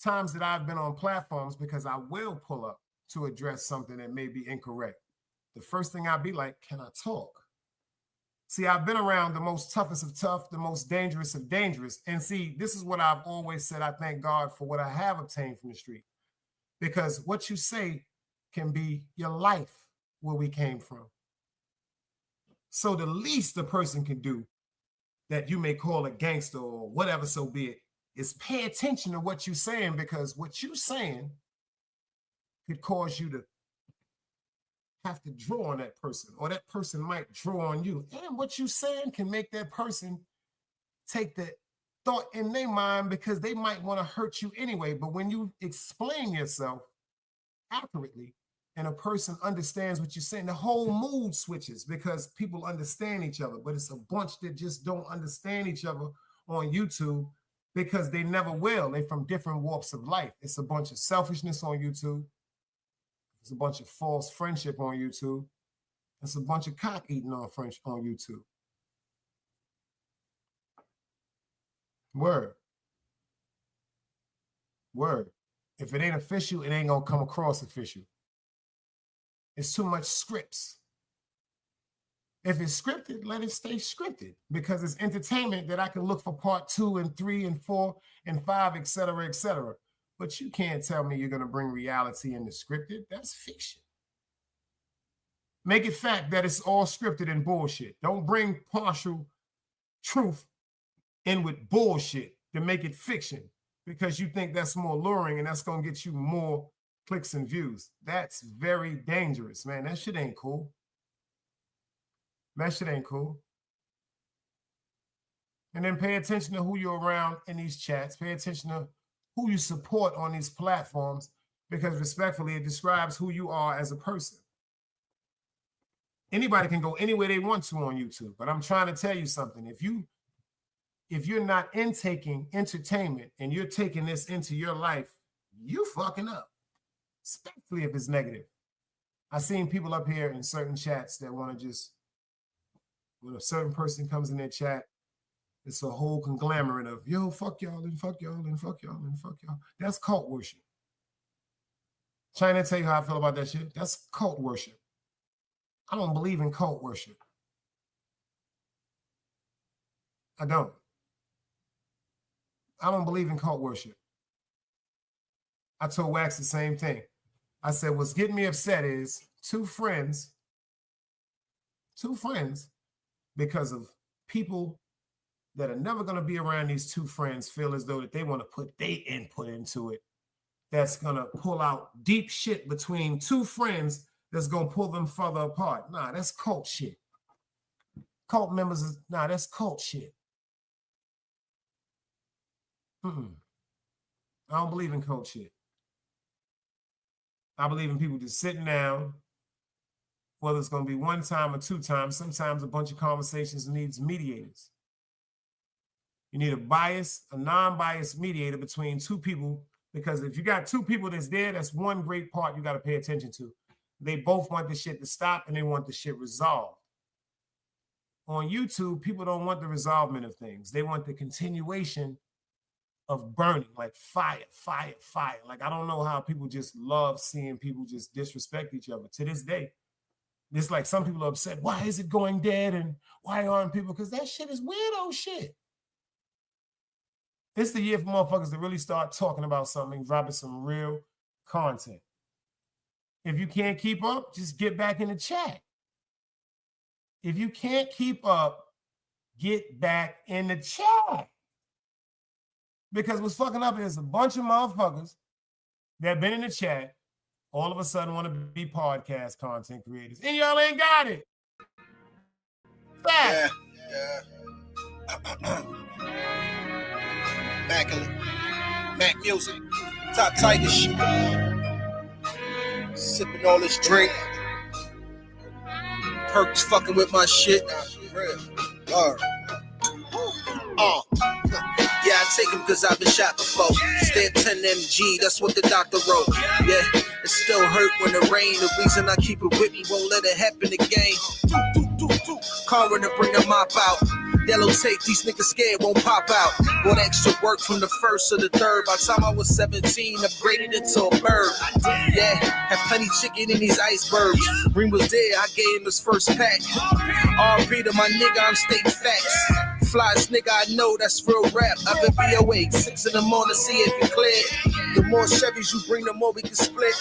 times that I've been on platforms, because I will pull up to address something that may be incorrect, the first thing I'll be like, can I talk? See, I've been around the most toughest of tough, the most dangerous of dangerous. And see, this is what I've always said. I thank God for what I have obtained from the street. Because what you say can be your life where we came from. So the least a person can do that you may call a gangster or whatever, so be it, is pay attention to what you're saying, because what you're saying could cause you to have to draw on that person, or that person might draw on you. And what you're saying can make that person take that thought in their mind, because they might want to hurt you anyway. But when you explain yourself accurately and a person understands what you're saying, the whole mood switches, because people understand each other. But it's a bunch that just don't understand each other on YouTube, because they never will. They're from different walks of life. It's a bunch of selfishness on YouTube. It's a bunch of false friendship on YouTube. It's a bunch of cock eating on YouTube. Word. Word. If it ain't official, it ain't gonna come across official. It's too much scripts. If it's scripted, let it stay scripted, because it's entertainment that I can look for part 2 and 3 and 4 and 5, et cetera, et cetera. But you can't tell me you're going to bring reality into scripted. That's fiction. Make it fact that it's all scripted and bullshit. Don't bring partial truth in with bullshit to make it fiction, because you think that's more alluring and that's going to get you more clicks and views. That's very dangerous, man. That shit ain't cool. That shit ain't cool. And then pay attention to who you're around in these chats. Pay attention to who you support on these platforms, because respectfully, it describes who you are as a person. Anybody can go anywhere they want to on YouTube, but I'm trying to tell you something. If you're not intaking entertainment and you're taking this into your life, you fucking up, especially if it's negative. I've seen people up here in certain chats that want to just, when a certain person comes in their chat, it's a whole conglomerate of, yo, fuck y'all and fuck y'all and fuck y'all and fuck y'all. That's cult worship. Trying to tell you how I feel about that shit. That's cult worship. I don't believe in cult worship. I don't. I don't believe in cult worship. I told Wax the same thing. I said, what's getting me upset is two friends, because of people that are never going to be around these two friends, feel as though that they want to put their input into it. That's going to pull out deep shit between two friends that's going to pull them further apart. Nah, that's cult shit. Cult members, that's cult shit. I don't believe in cult shit. I believe in people just sitting down, whether it's going to be one time or 2 times. Sometimes a bunch of conversations needs mediators. You need a non-biased mediator between two people, because if you got 2 people that's there, that's one great part you got to pay attention to. They both want the shit to stop and they want the shit resolved. On YouTube, people don't want the resolvement of things. They want the continuation of burning, like fire, fire, fire. Like, I don't know how people just love seeing people just disrespect each other. To this day, it's like some people are upset. Why is it going dead? And why aren't people? Because that shit is weirdo shit. It's the year for motherfuckers to really start talking about something, dropping some real content. If you can't keep up, just get back in the chat. If you can't keep up, get back in the chat. Because what's fucking up is a bunch of motherfuckers that have been in the chat all of a sudden want to be podcast content creators. And y'all ain't got it. Fact. Yeah. Mac music. Top Tiger shit. Sipping all this drink. Perks fucking with my shit. Yeah, I take him cause I've been shot before. Stand 10 MG, that's what the doctor wrote. Yeah, and It still hurt when it rain. The reason I keep it with me won't let it happen again. Calling to bring the mop out. Yellow tape, these niggas scared won't pop out. Bought extra work from the first to the third. By the time I was 17, upgraded into a bird. Yeah, had plenty chicken in these icebergs. Green was there, I gave him his first pack. R.P. to my nigga, I'm stating facts. Flyest nigga I know, that's real rap. I've been BOA, 6 in the morning, see if it clear. The more Chevys you bring, the more we can split.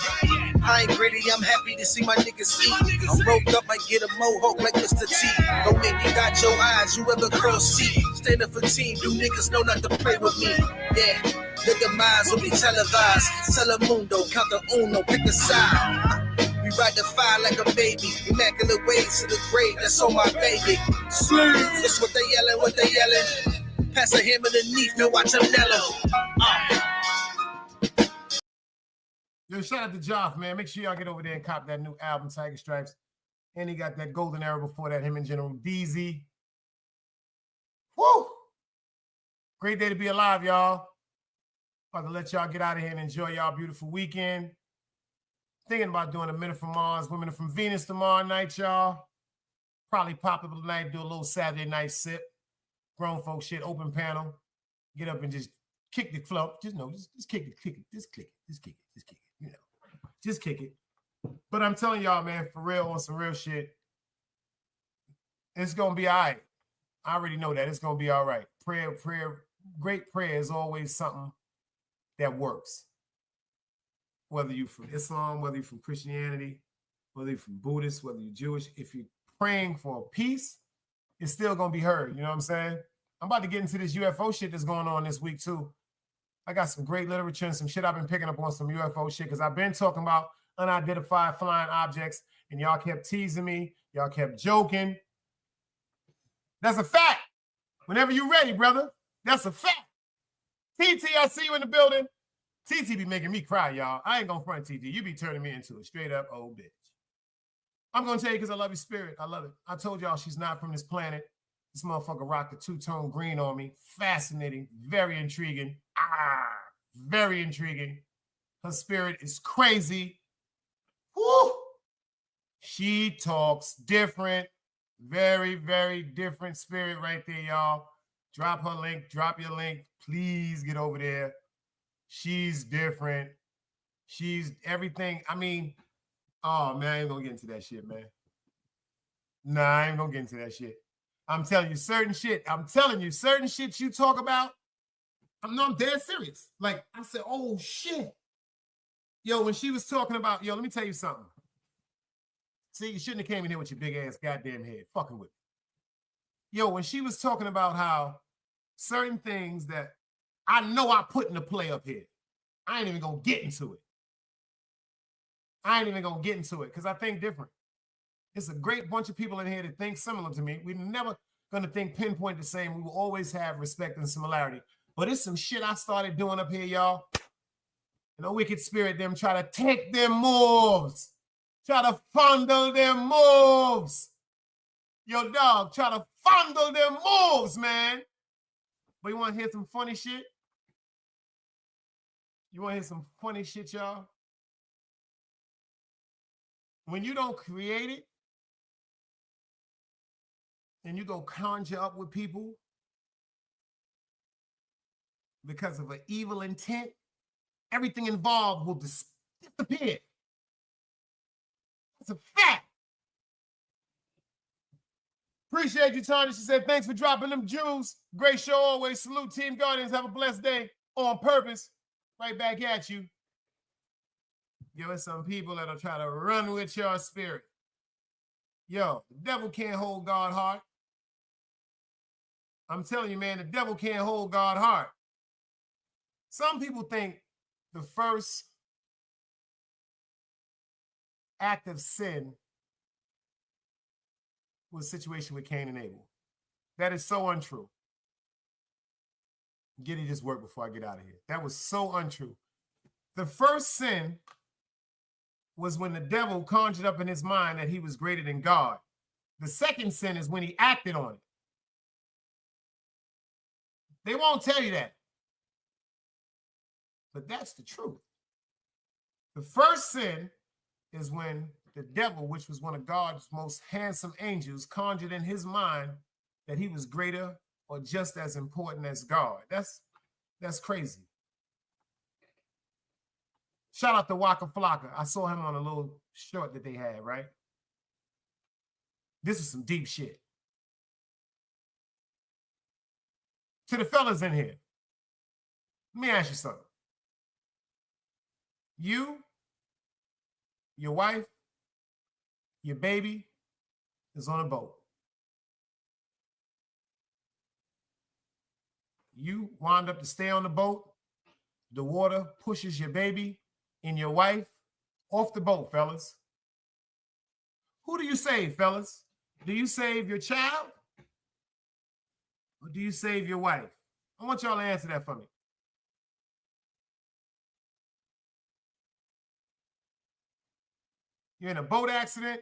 I ain't greedy, I'm happy to see my niggas eat. I'm roped up, I get a mohawk like Mr. T. Don't make you got your eyes, you ever cross see. Stand up for team, you niggas know not to play with me. Yeah, the demise will be televised. Telemundo, count the uno, pick a side. We ride the fire like a baby. Immaculate ways to the grave, that's on my baby. Sleeves, that's what they yelling. Pass a him underneath and watch them yellow. Yo, shout out to Joff, man. Make sure y'all get over there and cop that new album, Tiger Stripes. And he got that golden era before that, him and General DZ. Woo! Great day to be alive, y'all. About to let y'all get out of here and enjoy y'all beautiful weekend. Thinking about doing a Men Are From Mars, Women Are From Venus tomorrow night, y'all. Probably pop up tonight, do a little Saturday night sip. Grown folk shit, open panel. Get up and just kick the flow. Just kick it. Just kick it. You know, just kick it. But I'm telling y'all, man, for real, on some real shit, it's going to be all right. I already know that. It's going to be all right. Prayer, great prayer is always something that works. Whether you're from Islam, whether you're from Christianity, whether you're from Buddhist, whether you're Jewish, if you're praying for peace, it's still going to be heard. You know what I'm saying? I'm about to get into this UFO shit that's going on this week, too. I got some great literature and some shit I've been picking up on some UFO shit because I've been talking about unidentified flying objects, and y'all kept teasing me. Y'all kept joking. That's a fact. Whenever you're ready, brother, that's a fact. TT, I see you in the building. TT be making me cry, y'all. I ain't gonna front TT. You be turning me into a straight up old bitch. I'm gonna tell you because I love your spirit. I love it. I told y'all she's not from this planet. This motherfucker rocked a two-tone green on me. Fascinating. Very intriguing. Very intriguing. Her spirit is crazy. Woo! She talks different. Very, very different spirit right there, y'all. Drop her link. Drop your link. Please get over there. She's different. She's everything. I mean, oh, man, I ain't gonna get into that shit, man. Nah, I ain't gonna get into that shit. I'm telling you, certain shit you talk about, I'm dead serious. Like, I said, oh, shit. Yo, when she was talking about, let me tell you something. See, you shouldn't have came in here with your big-ass goddamn head fucking with me. Yo, when she was talking about how certain things that I know I put into play up here, I ain't even going to get into it. Because I think different. It's a great bunch of people in here that think similar to me. We're never going to think pinpoint the same. We will always have respect and similarity. But it's some shit I started doing up here, y'all. And a wicked spirit, them try to take their moves. Try to fondle their moves. Yo, dog, try to fondle their moves, man. But you want to hear some funny shit? Y'all? When you don't create it, and you go conjure up with people because of an evil intent, everything involved will disappear. That's a fact. Appreciate you, Tanya. She said, thanks for dropping them jewels. Great show always. Salute, Team Guardians. Have a blessed day. On purpose. Right back at you. Yo, there's some people that'll try to run with your spirit. Yo, the devil can't hold God's heart. I'm telling you, man, the devil can't hold God's heart. Some people think the first act of sin was a situation with Cain and Abel. That is so untrue. Get this work before I get out of here. That was so untrue. The first sin was when the devil conjured up in his mind that he was greater than God. The second sin is when he acted on it. They won't tell you that. But that's the truth. The first sin is when the devil, which was one of God's most handsome angels, conjured in his mind that he was greater or just as important as God. That's crazy. Shout out to Waka Flocka. I saw him on a little short that they had, right? This is some deep shit. To the fellas in here, let me ask you something. You, your wife, your baby is on a boat. You wind up to stay on the boat. The water pushes your baby and your wife off the boat, fellas. Who do you save, fellas? Do you save your child? Or do you save your wife? I want y'all to answer that for me. You're in a boat accident.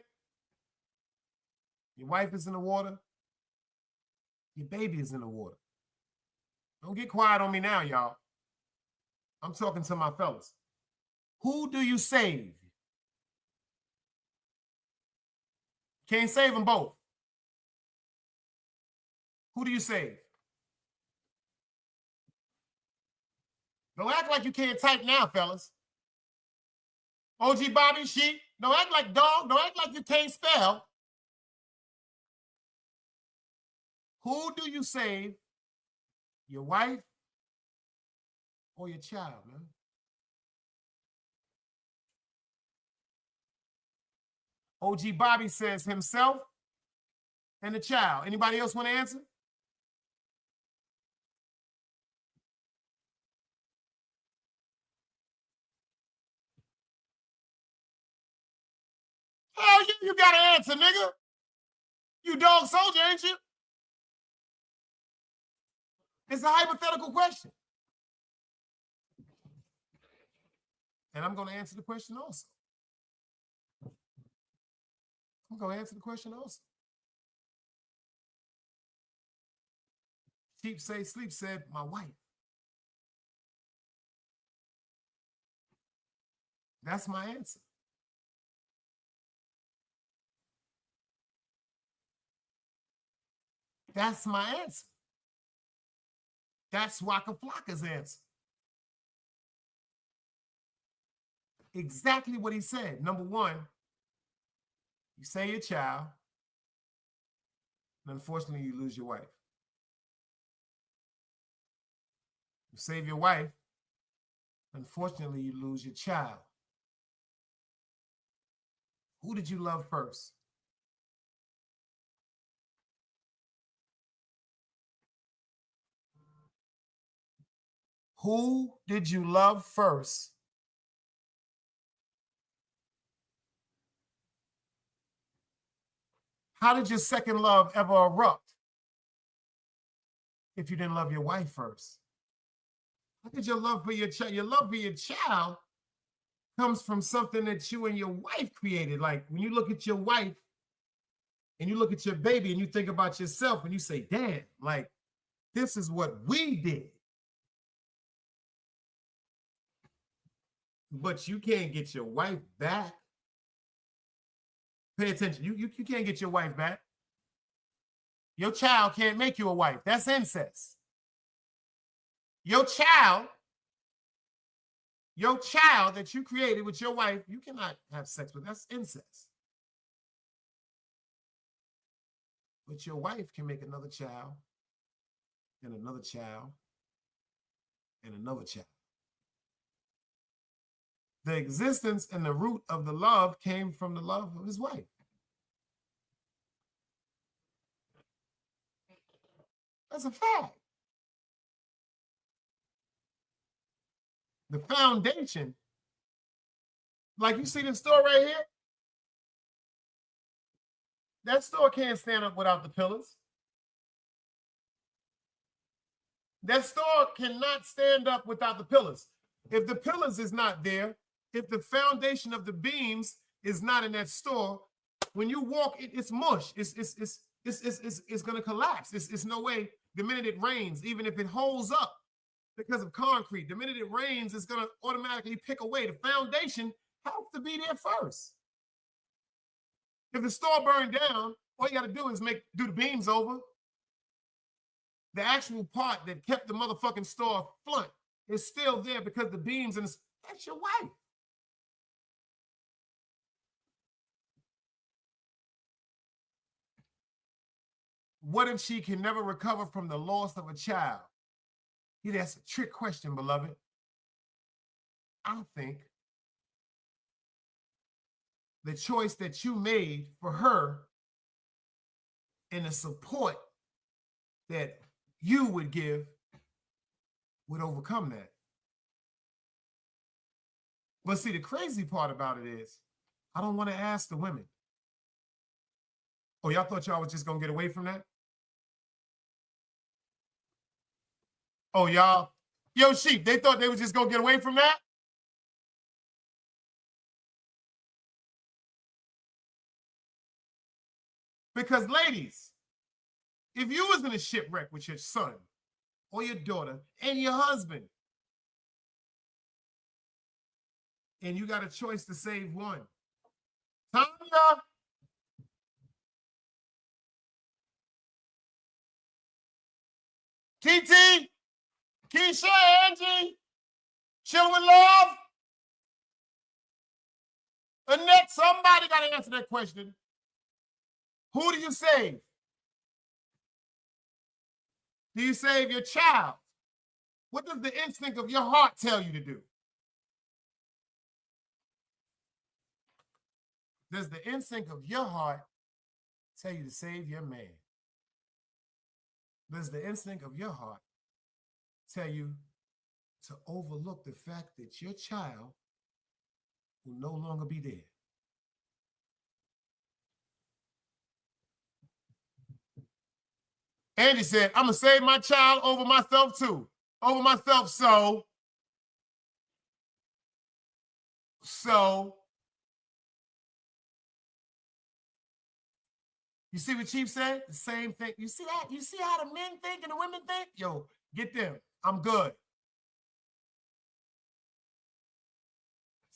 Your wife is in the water. Your baby is in the water. Don't get quiet on me now, y'all. I'm talking to my fellas. Who do you save? Can't save them both. Who do you save? Don't act like you can't type now, fellas. OG Bobby, she. Don't act like dog. Don't act like you can't spell. Who do you save? Your wife or your child, man? OG Bobby says himself and the child. Anybody else want to answer? Hell yeah, you got to answer, nigga. You dog soldier, ain't you? It's a hypothetical question. And I'm going to answer the question also. Sheep Say Sleep said, my wife. That's my answer. That's my answer. That's Waka Flocka's answer. Exactly what he said. Number one, you save your child, and unfortunately, you lose your wife. You save your wife, unfortunately, you lose your child. Who did you love first? Who did you love first? How did your second love ever erupt if you didn't love your wife first? How did your love for your child? Your love for your child comes from something that you and your wife created. Like when you look at your wife and you look at your baby and you think about yourself and you say, damn, like this is what we did. But you can't get your wife back. Pay attention. You can't get your wife back. Your child can't make you a wife. That's incest. Your child that you created with your wife, you cannot have sex with. That's incest. But your wife can make another child and another child and another child. The existence and the root of the love came from the love of his wife. That's a fact. The foundation, like you see this store right here, that store can't stand up without the pillars. That store cannot stand up without the pillars. If the pillars is not there, if the foundation of the beams is not in that store, when you walk, it's mush. It's going to collapse. It's no way. The minute it rains, even if it holds up because of concrete, the minute it rains, it's going to automatically pick away. The foundation have to be there first. If the store burned down, all you got to do is do the beams over. The actual part that kept the motherfucking store afloat is still there because the beams and that's your wife. What if she can never recover from the loss of a child? That's a trick question, beloved. I think the choice that you made for her and the support that you would give would overcome that. But see, the crazy part about it is, I don't want to ask the women. Oh, y'all thought y'all was just going to get away from that? Oh, y'all, yo, Sheep, they thought they was just going to get away from that? Because ladies, if you was in a shipwreck with your son or your daughter and your husband, and you got a choice to save one, Tanya, TT, Keisha, Angie, Chill with Love, Annette, somebody got to answer that question. Who do you save? Do you save your child? What does the instinct of your heart tell you to do? Does the instinct of your heart tell you to save your man? Does the instinct of your heart tell you to overlook the fact that your child will no longer be there? Andy said, I'm going to save my child over myself too. Over myself, so. You see what Chief said? The same thing. You see that? You see how the men think and the women think? Yo, get them. I'm good.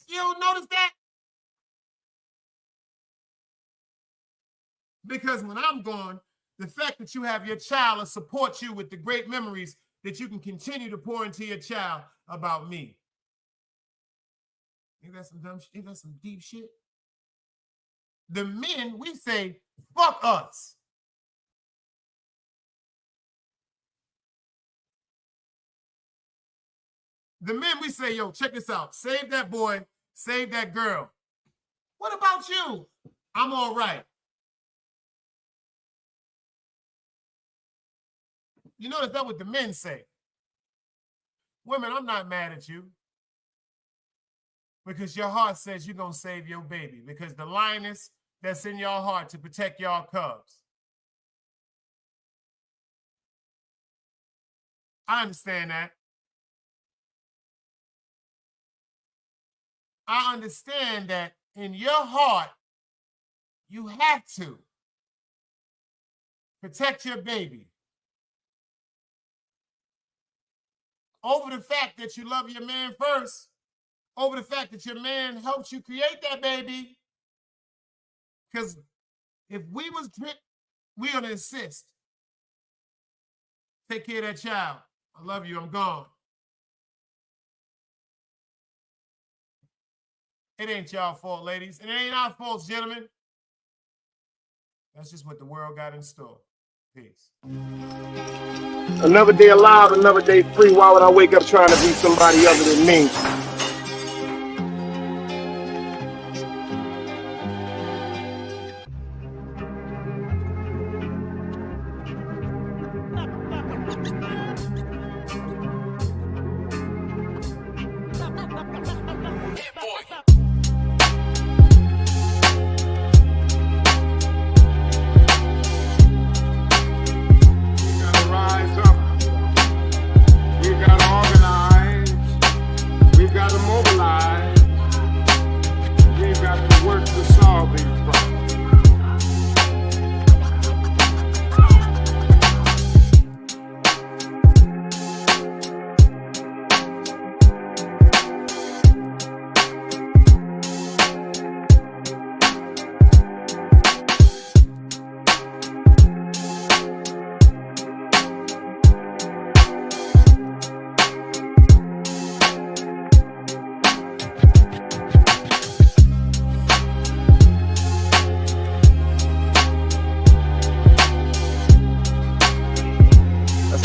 You don't notice that? Because when I'm gone, the fact that you have your child will support you with the great memories that you can continue to pour into your child about me. Ain't that some dumb shit? Ain't that some deep shit? The men, we say, fuck us. The men, we say, yo, check this out. Save that boy, save that girl. What about you? I'm all right. You notice that's what the men say. Women, I'm not mad at you. Because your heart says you're going to save your baby. Because the lioness that's in your heart to protect your cubs. I understand that. I understand that in your heart, you have to protect your baby. Over the fact that you love your man first, over the fact that your man helped you create that baby. Because if we was we're going to insist. Take care of that child. I love you. I'm gone. It ain't y'all fault, ladies. And it ain't our fault, gentlemen. That's just what the world got in store. Peace. Another day alive, another day free. Why would I wake up trying to be somebody other than me?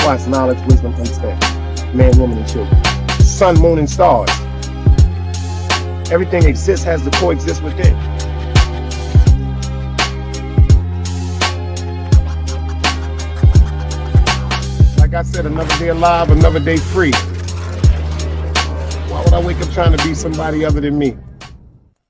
twice, knowledge, wisdom, understanding. Man, woman, and children. Sun, moon, and stars. Everything exists, has to coexist within. Like I said, another day alive, another day free. Why would I wake up trying to be somebody other than me?